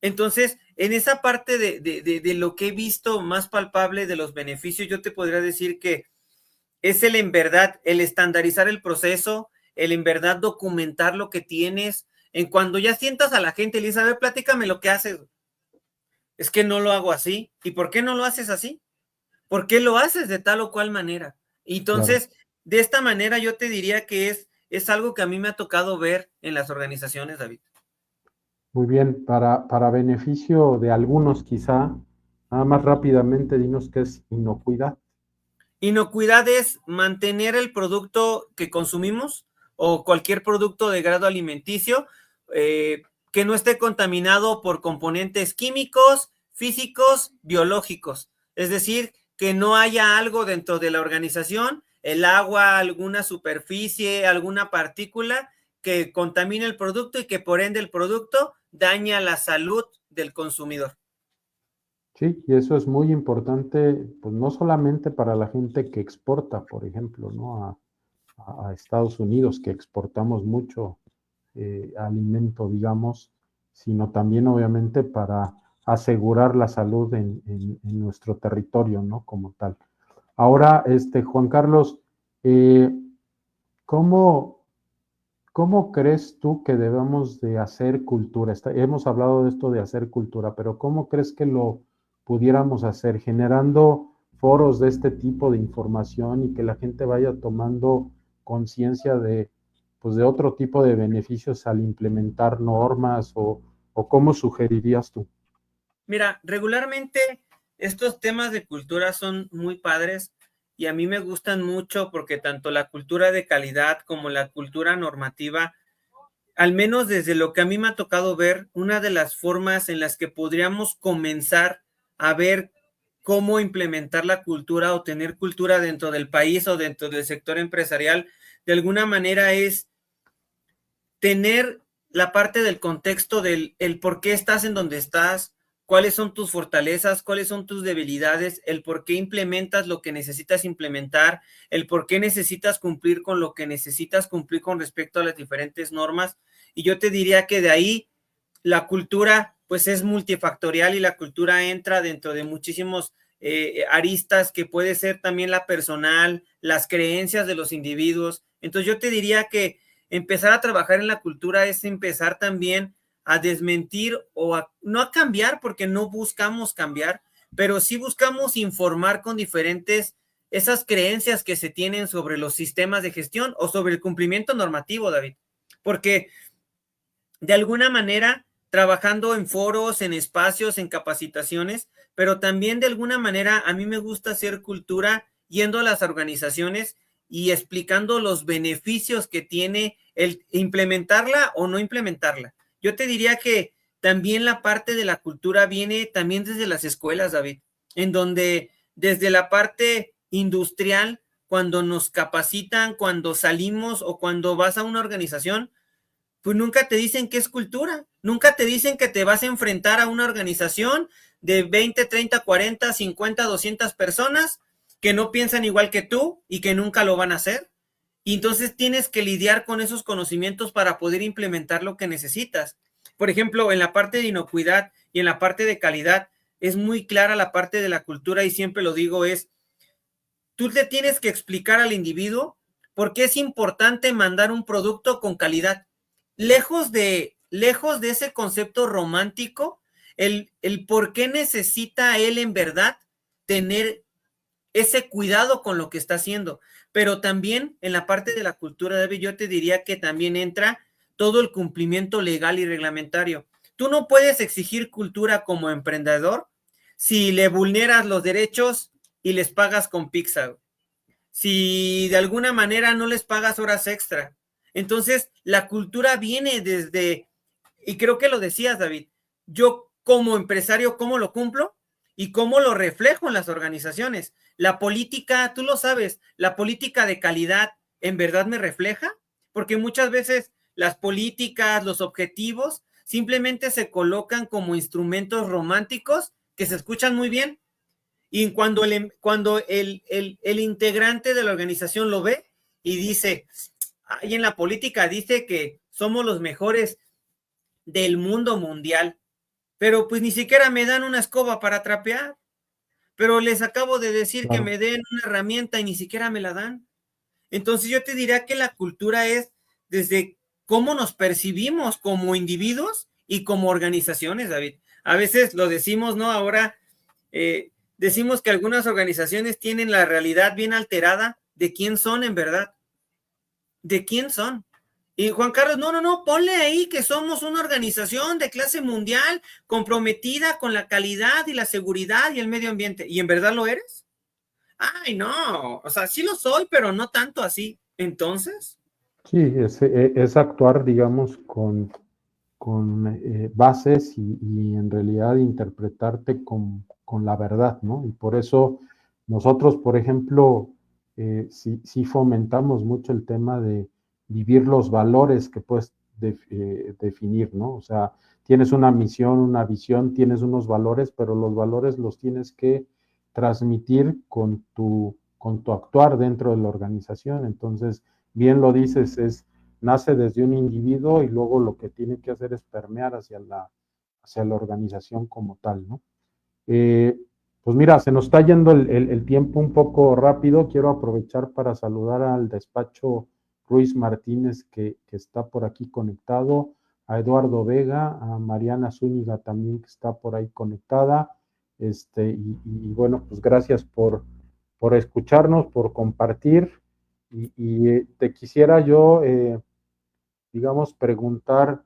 Entonces, en esa parte de lo que he visto más palpable de los beneficios, yo te podría decir que es en verdad el estandarizar el proceso, el en verdad documentar lo que tienes. En cuando ya sientas a la gente y le dices, a ver, platícame lo que haces. Es que no lo hago así. ¿Y por qué no lo haces así? ¿Por qué lo haces de tal o cual manera? Entonces, claro, de esta manera yo te diría que es algo que a mí me ha tocado ver en las organizaciones, David. Muy bien, para beneficio de algunos quizá, nada más rápidamente dinos qué es inocuidad. Inocuidad es mantener el producto que consumimos o cualquier producto de grado alimenticio que no esté contaminado por componentes químicos, físicos, biológicos. Es decir, que no haya algo dentro de la organización, el agua, alguna superficie, alguna partícula que contamine el producto y que por ende el producto daña la salud del consumidor. Sí, y eso es muy importante, pues no solamente para la gente que exporta, por ejemplo, ¿no? A Estados Unidos, que exportamos mucho alimento, digamos, sino también obviamente para asegurar la salud en nuestro territorio, ¿no? Como tal. Ahora, Juan Carlos, ¿cómo crees tú que debemos de hacer cultura? Hemos hablado de esto de hacer cultura, pero ¿cómo crees que lo pudiéramos hacer? Generando foros de este tipo de información y que la gente vaya tomando conciencia de, pues, de otro tipo de beneficios al implementar normas o ¿cómo sugerirías tú? Mira, regularmente estos temas de cultura son muy padres y a mí me gustan mucho porque tanto la cultura de calidad como la cultura normativa, al menos desde lo que a mí me ha tocado ver, una de las formas en las que podríamos comenzar a ver cómo implementar la cultura o tener cultura dentro del país o dentro del sector empresarial, de alguna manera es tener la parte del contexto del el por qué estás en donde estás, cuáles son tus fortalezas, cuáles son tus debilidades, el por qué implementas lo que necesitas implementar, el por qué necesitas cumplir con lo que necesitas cumplir con respecto a las diferentes normas. Y yo te diría que de ahí la cultura pues es multifactorial y la cultura entra dentro de muchísimos aristas que puede ser también la personal, las creencias de los individuos. Entonces yo te diría que empezar a trabajar en la cultura es empezar también a desmentir o no a cambiar, porque no buscamos cambiar, pero sí buscamos informar con diferentes esas creencias que se tienen sobre los sistemas de gestión o sobre el cumplimiento normativo, David. Porque de alguna manera, trabajando en foros, en espacios, en capacitaciones, pero también de alguna manera a mí me gusta hacer cultura yendo a las organizaciones y explicando los beneficios que tiene el implementarla o no implementarla. Yo te diría que también la parte de la cultura viene también desde las escuelas, David, en donde desde la parte industrial, cuando nos capacitan, cuando salimos o cuando vas a una organización, pues nunca te dicen qué es cultura, nunca te dicen que te vas a enfrentar a una organización de 20, 30, 40, 50, 200 personas que no piensan igual que tú y que nunca lo van a hacer. Y entonces tienes que lidiar con esos conocimientos para poder implementar lo que necesitas. Por ejemplo, en la parte de inocuidad y en la parte de calidad, es muy clara la parte de la cultura y siempre lo digo es, tú le tienes que explicar al individuo por qué es importante mandar un producto con calidad. Lejos de ese concepto romántico, el por qué necesita él en verdad tener ese cuidado con lo que está haciendo. Pero también en la parte de la cultura, David, yo te diría que también entra todo el cumplimiento legal y reglamentario. Tú no puedes exigir cultura como emprendedor si le vulneras los derechos y les pagas con pizza, si de alguna manera no les pagas horas extra. Entonces, la cultura viene desde, y creo que lo decías, David, yo como empresario, ¿cómo lo cumplo? Y cómo lo reflejo en las organizaciones. La política, tú lo sabes, la política de calidad en verdad me refleja, porque muchas veces las políticas, los objetivos, simplemente se colocan como instrumentos románticos que se escuchan muy bien, y cuando el integrante de la organización lo ve y dice, ahí en la política dice que somos los mejores del mundo mundial, pero pues ni siquiera me dan una escoba para trapear, pero les acabo de decir que Claro. me den una herramienta y ni siquiera me la dan. Entonces yo te diría que la cultura es desde cómo nos percibimos como individuos y como organizaciones, David. A veces lo decimos, ¿no? Ahora decimos que algunas organizaciones tienen la realidad bien alterada de quién son en verdad, de quién son. Y Juan Carlos, no, ponle ahí que somos una organización de clase mundial comprometida con la calidad y la seguridad y el medio ambiente. ¿Y en verdad lo eres? Ay, no, o sea, sí lo soy, pero no tanto así. Entonces, Sí, es actuar, digamos, con bases y en realidad interpretarte con la verdad, ¿no? Y por eso nosotros, por ejemplo, sí fomentamos mucho el tema de vivir los valores que puedes definir, ¿no? O sea, tienes una misión, una visión, tienes unos valores, pero los valores los tienes que transmitir con tu actuar dentro de la organización. Entonces, bien lo dices, nace desde un individuo y luego lo que tiene que hacer es permear hacia la organización como tal, ¿no? Pues mira, se nos está yendo el tiempo un poco rápido. Quiero aprovechar para saludar al despacho Ruiz Martínez que está por aquí conectado, a Eduardo Vega, a Mariana Zúñiga también que está por ahí conectada. Y bueno, pues gracias por escucharnos, por compartir. Te quisiera yo, digamos, preguntar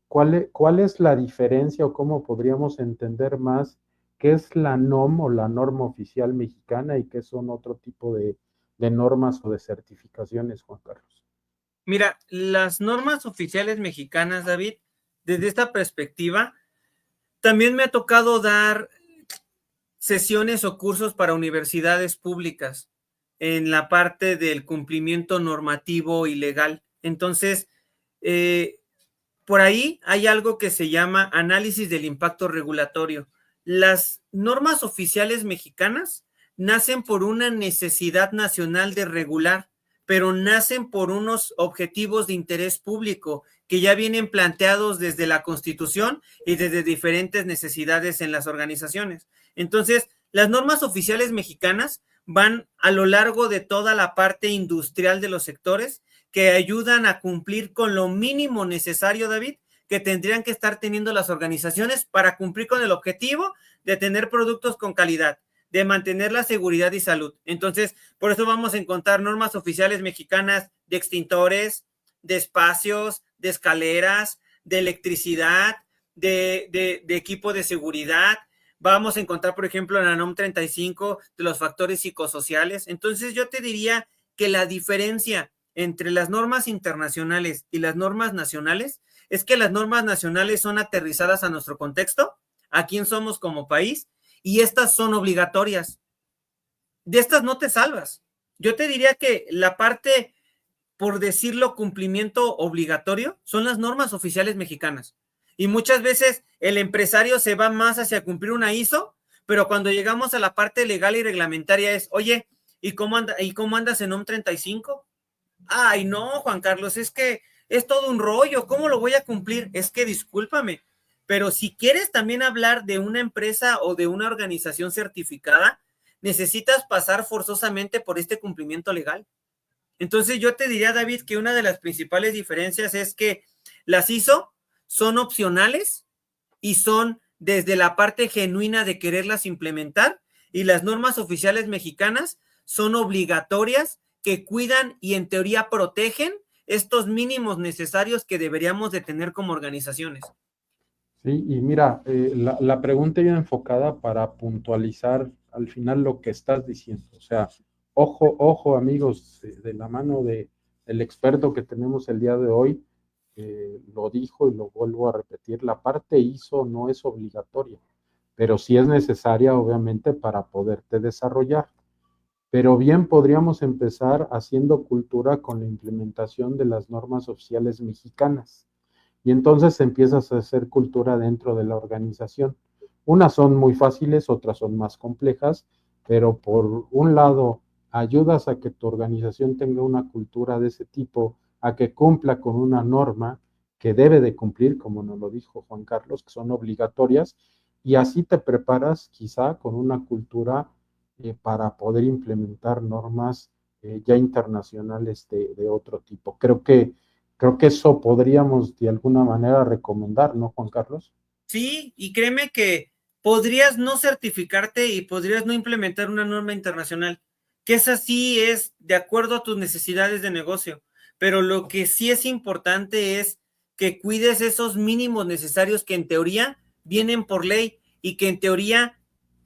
cuál es la diferencia o cómo podríamos entender más qué es la NOM o la norma oficial mexicana y qué son otro tipo de normas o de certificaciones, Juan Carlos. mira, las normas oficiales mexicanas, David, desde esta perspectiva, también me ha tocado dar sesiones o cursos para universidades públicas en la parte del cumplimiento normativo y legal. Entonces, por ahí hay algo que se llama análisis del impacto regulatorio. Las normas oficiales mexicanas nacen por una necesidad nacional de regular, pero nacen por unos objetivos de interés público que ya vienen planteados desde la Constitución y desde diferentes necesidades en las organizaciones. Entonces, las normas oficiales mexicanas van a lo largo de toda la parte industrial de los sectores que ayudan a cumplir con lo mínimo necesario, David, que tendrían que estar teniendo las organizaciones para cumplir con el objetivo de tener productos con calidad, de mantener la seguridad y salud. Entonces, por eso vamos a encontrar normas oficiales mexicanas de extintores, de espacios, de escaleras, de electricidad, de equipo de seguridad. Vamos a encontrar, por ejemplo, en la NOM 35 de los factores psicosociales. Entonces, yo te diría que la diferencia entre las normas internacionales y las normas nacionales es que las normas nacionales son aterrizadas a nuestro contexto, a quién somos como país, y estas son obligatorias. De estas no te salvas. Yo te diría que la parte, por decirlo, cumplimiento obligatorio, son las normas oficiales mexicanas. Y muchas veces el empresario se va más hacia cumplir una ISO, pero cuando llegamos a la parte legal y reglamentaria es, oye, ¿y cómo andas en NOM 35? Ay, no, Juan Carlos, es que es todo un rollo, ¿cómo lo voy a cumplir? Es que discúlpame, pero si quieres también hablar de una empresa o de una organización certificada, necesitas pasar forzosamente por este cumplimiento legal. Entonces yo te diría, David, que una de las principales diferencias es que las ISO son opcionales y son desde la parte genuina de quererlas implementar, y las normas oficiales mexicanas son obligatorias que cuidan y en teoría protegen estos mínimos necesarios que deberíamos de tener como organizaciones. Sí, y mira, la pregunta iba enfocada para puntualizar al final lo que estás diciendo. O sea, ojo amigos, de la mano del experto que tenemos el día de hoy, lo dijo y lo vuelvo a repetir, la parte ISO no es obligatoria, pero sí es necesaria obviamente para poderte desarrollar. Pero bien podríamos empezar haciendo cultura con la implementación de las normas oficiales mexicanas. Y entonces empiezas a hacer cultura dentro de la organización. Unas son muy fáciles, otras son más complejas, pero por un lado ayudas a que tu organización tenga una cultura de ese tipo, a que cumpla con una norma que debe de cumplir, como nos lo dijo Juan Carlos, que son obligatorias, y así te preparas quizá con una cultura para poder implementar normas ya internacionales de otro tipo. Creo que eso podríamos de alguna manera recomendar, ¿no, Juan Carlos? Sí, y créeme que podrías no certificarte y podrías no implementar una norma internacional, que esa sí es de acuerdo a tus necesidades de negocio, pero lo que sí es importante es que cuides esos mínimos necesarios que en teoría vienen por ley y que en teoría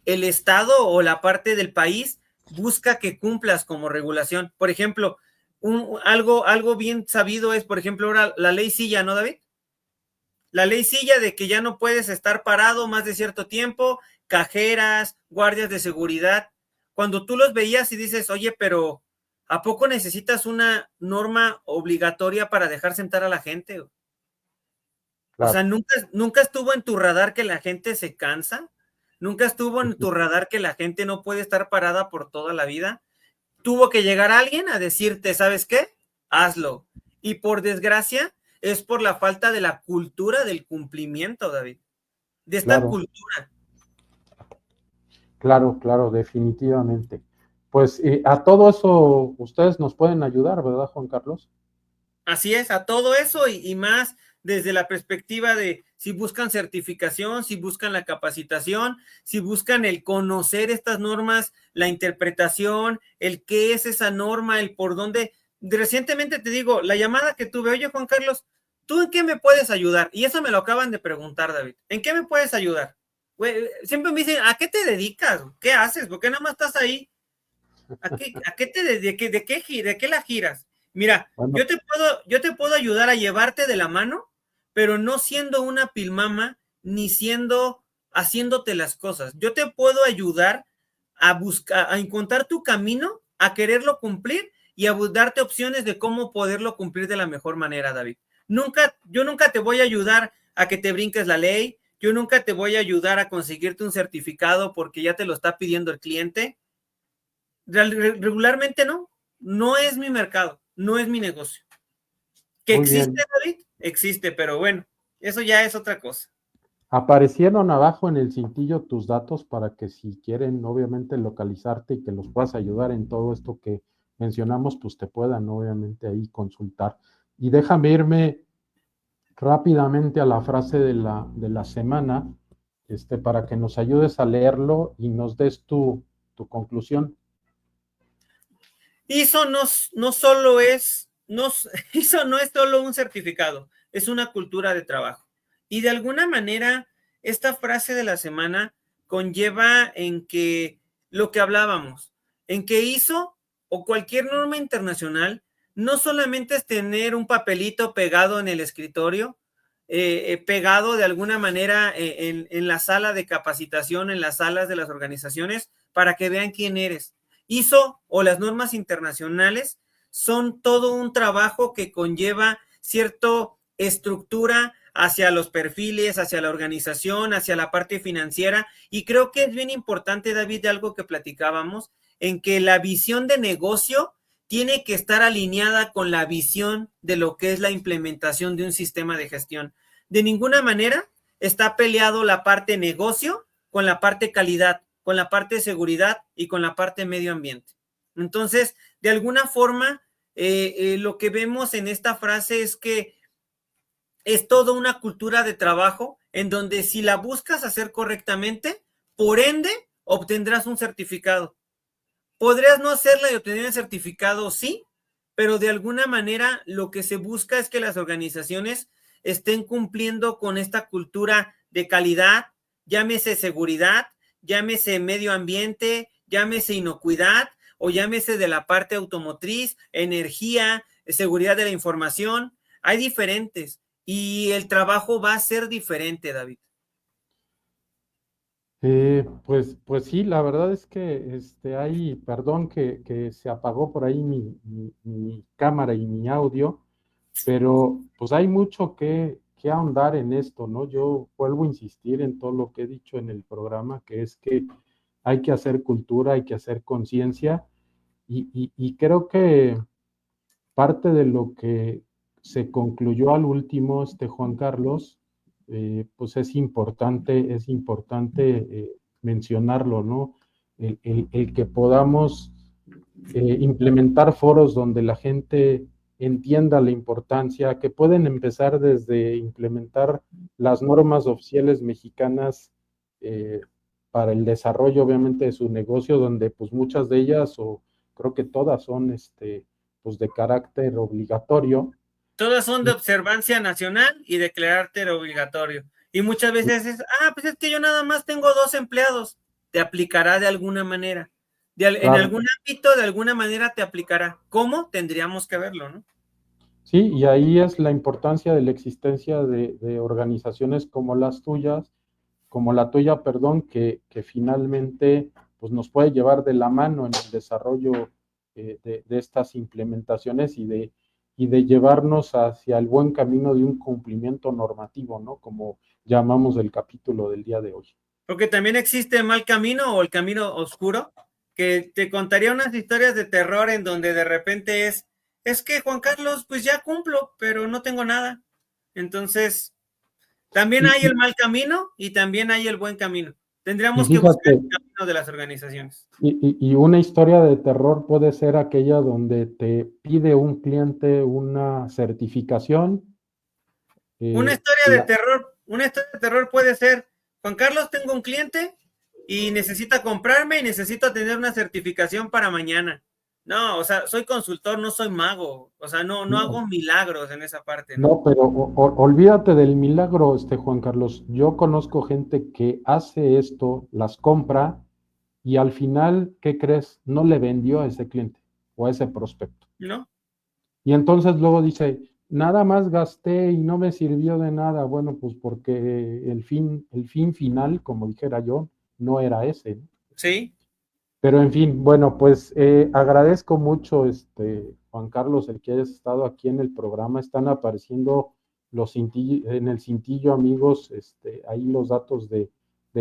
el Estado o la parte del país busca que cumplas como regulación. Por ejemplo, algo bien sabido es, por ejemplo, ahora la ley Silla, ¿no, David? La ley Silla de que ya no puedes estar parado más de cierto tiempo, cajeras, guardias de seguridad. Cuando tú los veías y dices, oye, pero ¿a poco necesitas una norma obligatoria para dejar sentar a la gente? O sea, Claro. nunca estuvo en tu radar que la gente se cansa. Nunca estuvo en tu radar que la gente no puede estar parada por toda la vida. Tuvo que llegar alguien a decirte, ¿sabes qué? Hazlo. Y por desgracia, es por la falta de la cultura del cumplimiento, David. De esta Claro, cultura. claro, definitivamente. Pues a todo eso ustedes nos pueden ayudar, ¿verdad, Juan Carlos? Así es, a todo eso y más desde la perspectiva de si buscan certificación, si buscan la capacitación, si buscan el conocer estas normas, la interpretación, el qué es esa norma, el por dónde. Recientemente te digo, la llamada que tuve, oye Juan Carlos, ¿tú en qué me puedes ayudar? Y eso me lo acaban de preguntar, David. ¿En qué me puedes ayudar? Güey, siempre me dicen, ¿a qué te dedicas? ¿Qué haces? ¿Por qué nada más estás ahí? ¿A qué te dedicas? ¿De qué la giras? Mira, Bueno, yo te puedo ayudar a llevarte de la mano, pero no siendo una pilmama, ni siendo haciéndote las cosas. Yo te puedo ayudar a buscar, a encontrar tu camino, a quererlo cumplir y a darte opciones de cómo poderlo cumplir de la mejor manera, David. Yo nunca te voy a ayudar a que te brinques la ley, yo nunca te voy a ayudar a conseguirte un certificado porque ya te lo está pidiendo el cliente. Regularmente no es mi mercado, no es mi negocio. ¿Que muy existe, bien. David? Existe, pero bueno, eso ya es otra cosa. Aparecieron abajo en el cintillo tus datos para que si quieren, obviamente, localizarte y que los puedas ayudar en todo esto que mencionamos, pues te puedan, obviamente, ahí consultar. Y déjame irme rápidamente a la frase de la semana, para que nos ayudes a leerlo y nos des tu conclusión. ISO no solo es, no, ISO no es solo un certificado, es una cultura de trabajo. Y de alguna manera, esta frase de la semana conlleva en que lo que hablábamos, en que ISO o cualquier norma internacional no solamente es tener un papelito pegado en el escritorio, pegado de alguna manera en la sala de capacitación, en las salas de las organizaciones, para que vean quién eres. ISO o las normas internacionales son todo un trabajo que conlleva cierta estructura hacia los perfiles, hacia la organización, hacia la parte financiera. Y creo que es bien importante, David, de algo que platicábamos, en que la visión de negocio tiene que estar alineada con la visión de lo que es la implementación de un sistema de gestión. De ninguna manera está peleado la parte negocio con la parte calidad, con la parte de seguridad y con la parte de medio ambiente. Entonces, de alguna forma, lo que vemos en esta frase es que es toda una cultura de trabajo en donde si la buscas hacer correctamente, por ende, obtendrás un certificado. Podrías no hacerla y obtener el certificado, sí, pero de alguna manera lo que se busca es que las organizaciones estén cumpliendo con esta cultura de calidad, llámese seguridad, llámese medio ambiente, llámese inocuidad, o llámese de la parte automotriz, energía, seguridad de la información. Hay diferentes y el trabajo va a ser diferente, David. Pues sí, la verdad es que perdón que se apagó por ahí mi cámara y mi audio, pero pues hay mucho que ahondar en esto, ¿no? Yo vuelvo a insistir en todo lo que he dicho en el programa, que es que hay que hacer cultura, hay que hacer conciencia, y creo que parte de lo que se concluyó al último, Juan Carlos, pues es importante mencionarlo, ¿no? El que podamos implementar foros donde la gente entienda la importancia, que pueden empezar desde implementar las normas oficiales mexicanas para el desarrollo, obviamente, de su negocio, donde pues muchas de ellas, o creo que todas son pues de carácter obligatorio. Todas son de observancia nacional y de carácter obligatorio. Y muchas veces es, pues es que yo nada más tengo 2 empleados. Te aplicará de alguna manera. En algún ámbito, de alguna manera te aplicará. ¿Cómo? Tendríamos que verlo, ¿no? Sí, y ahí es la importancia de la existencia de organizaciones como las tuyas, como la tuya, perdón, que finalmente pues nos puede llevar de la mano en el desarrollo de estas implementaciones y de llevarnos hacia el buen camino de un cumplimiento normativo, ¿no? Como llamamos el capítulo del día de hoy. Porque también existe el mal camino o el camino oscuro, que te contaría unas historias de terror en donde de repente es que Juan Carlos, pues ya cumplo, pero no tengo nada. Entonces, también hay el mal camino y también hay el buen camino. Tendríamos que buscar el camino de las organizaciones. Y una historia de terror puede ser aquella donde te pide un cliente una certificación. Una historia de terror puede ser, Juan Carlos, tengo un cliente y necesita comprarme y necesito tener una certificación para mañana. No, o sea, soy consultor, no soy mago. O sea, no hago milagros en esa parte, ¿no? No, pero olvídate del milagro, Juan Carlos. Yo conozco gente que hace esto, las compra y al final, ¿qué crees? No le vendió a ese cliente o a ese prospecto. ¿No? Y entonces luego dice, nada más gasté y no me sirvió de nada. Bueno, pues porque el fin final, como dijera yo, no era ese, ¿no? Sí. Pero en fin, bueno, pues agradezco mucho, Juan Carlos, el que hayas estado aquí en el programa. Están apareciendo en el cintillo, amigos, ahí los datos de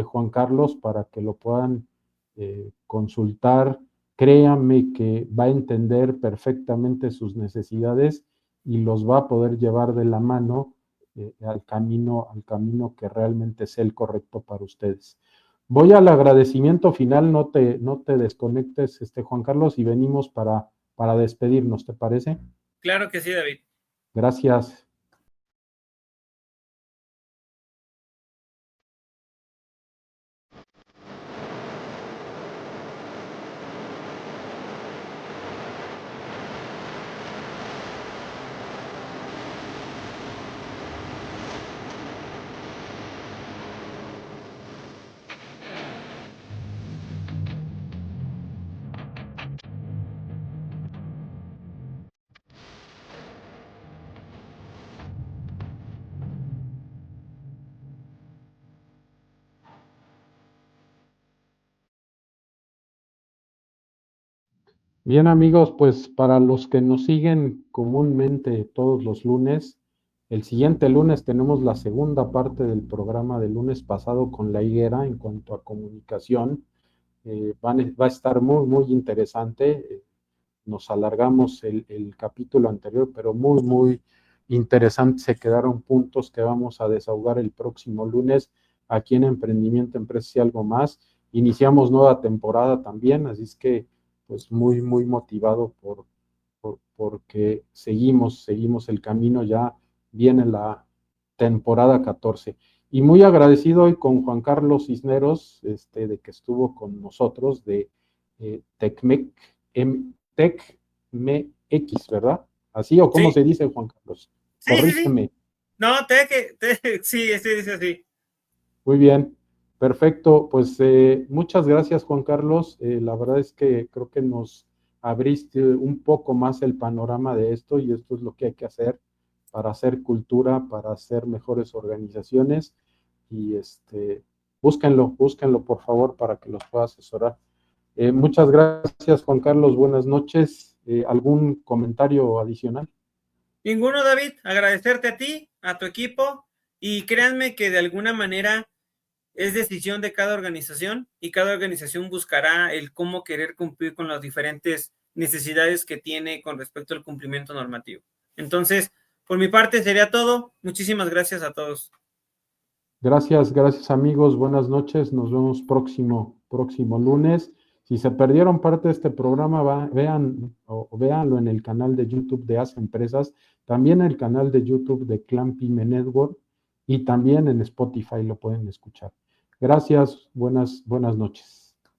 Juan Carlos para que lo puedan consultar. Créanme que va a entender perfectamente sus necesidades y los va a poder llevar de la mano al camino que realmente es el correcto para ustedes. Voy al agradecimiento final, no te desconectes, Juan Carlos, y venimos para despedirnos, ¿te parece? Claro que sí, David. Gracias. Bien, amigos, pues para los que nos siguen comúnmente todos los lunes, el siguiente lunes tenemos la segunda parte del programa del lunes pasado con la higuera en cuanto a comunicación. Va a estar muy, muy interesante. Nos alargamos el capítulo anterior, pero muy, muy interesante. Se quedaron puntos que vamos a desahogar el próximo lunes aquí en Emprendimiento, Empresas y Algo Más. Iniciamos nueva temporada también, así es que pues muy, muy motivado porque seguimos el camino, ya viene la temporada 14. Y muy agradecido hoy con Juan Carlos Cisneros, de que estuvo con nosotros, de TecMex, ¿verdad? ¿Así o cómo se dice, Juan Carlos? Sí, Corrígeme. Sí. No, sí, dice así. Muy bien. Perfecto, pues muchas gracias, Juan Carlos. La verdad es que creo que nos abriste un poco más el panorama de esto y esto es lo que hay que hacer para hacer cultura, para hacer mejores organizaciones y búsquenlo por favor para que los pueda asesorar. Muchas gracias, Juan Carlos. Buenas noches. ¿Algún comentario adicional? Ninguno, David. Agradecerte a ti, a tu equipo, y créanme que de alguna manera es decisión de cada organización y cada organización buscará el cómo querer cumplir con las diferentes necesidades que tiene con respecto al cumplimiento normativo. Entonces, por mi parte sería todo. Muchísimas gracias a todos. Gracias amigos, buenas noches, nos vemos próximo lunes. Si se perdieron parte de este programa, véanlo en el canal de YouTube de As Empresas, también el canal de YouTube de Clan Pyme Network y también en Spotify lo pueden escuchar. Gracias, buenas noches.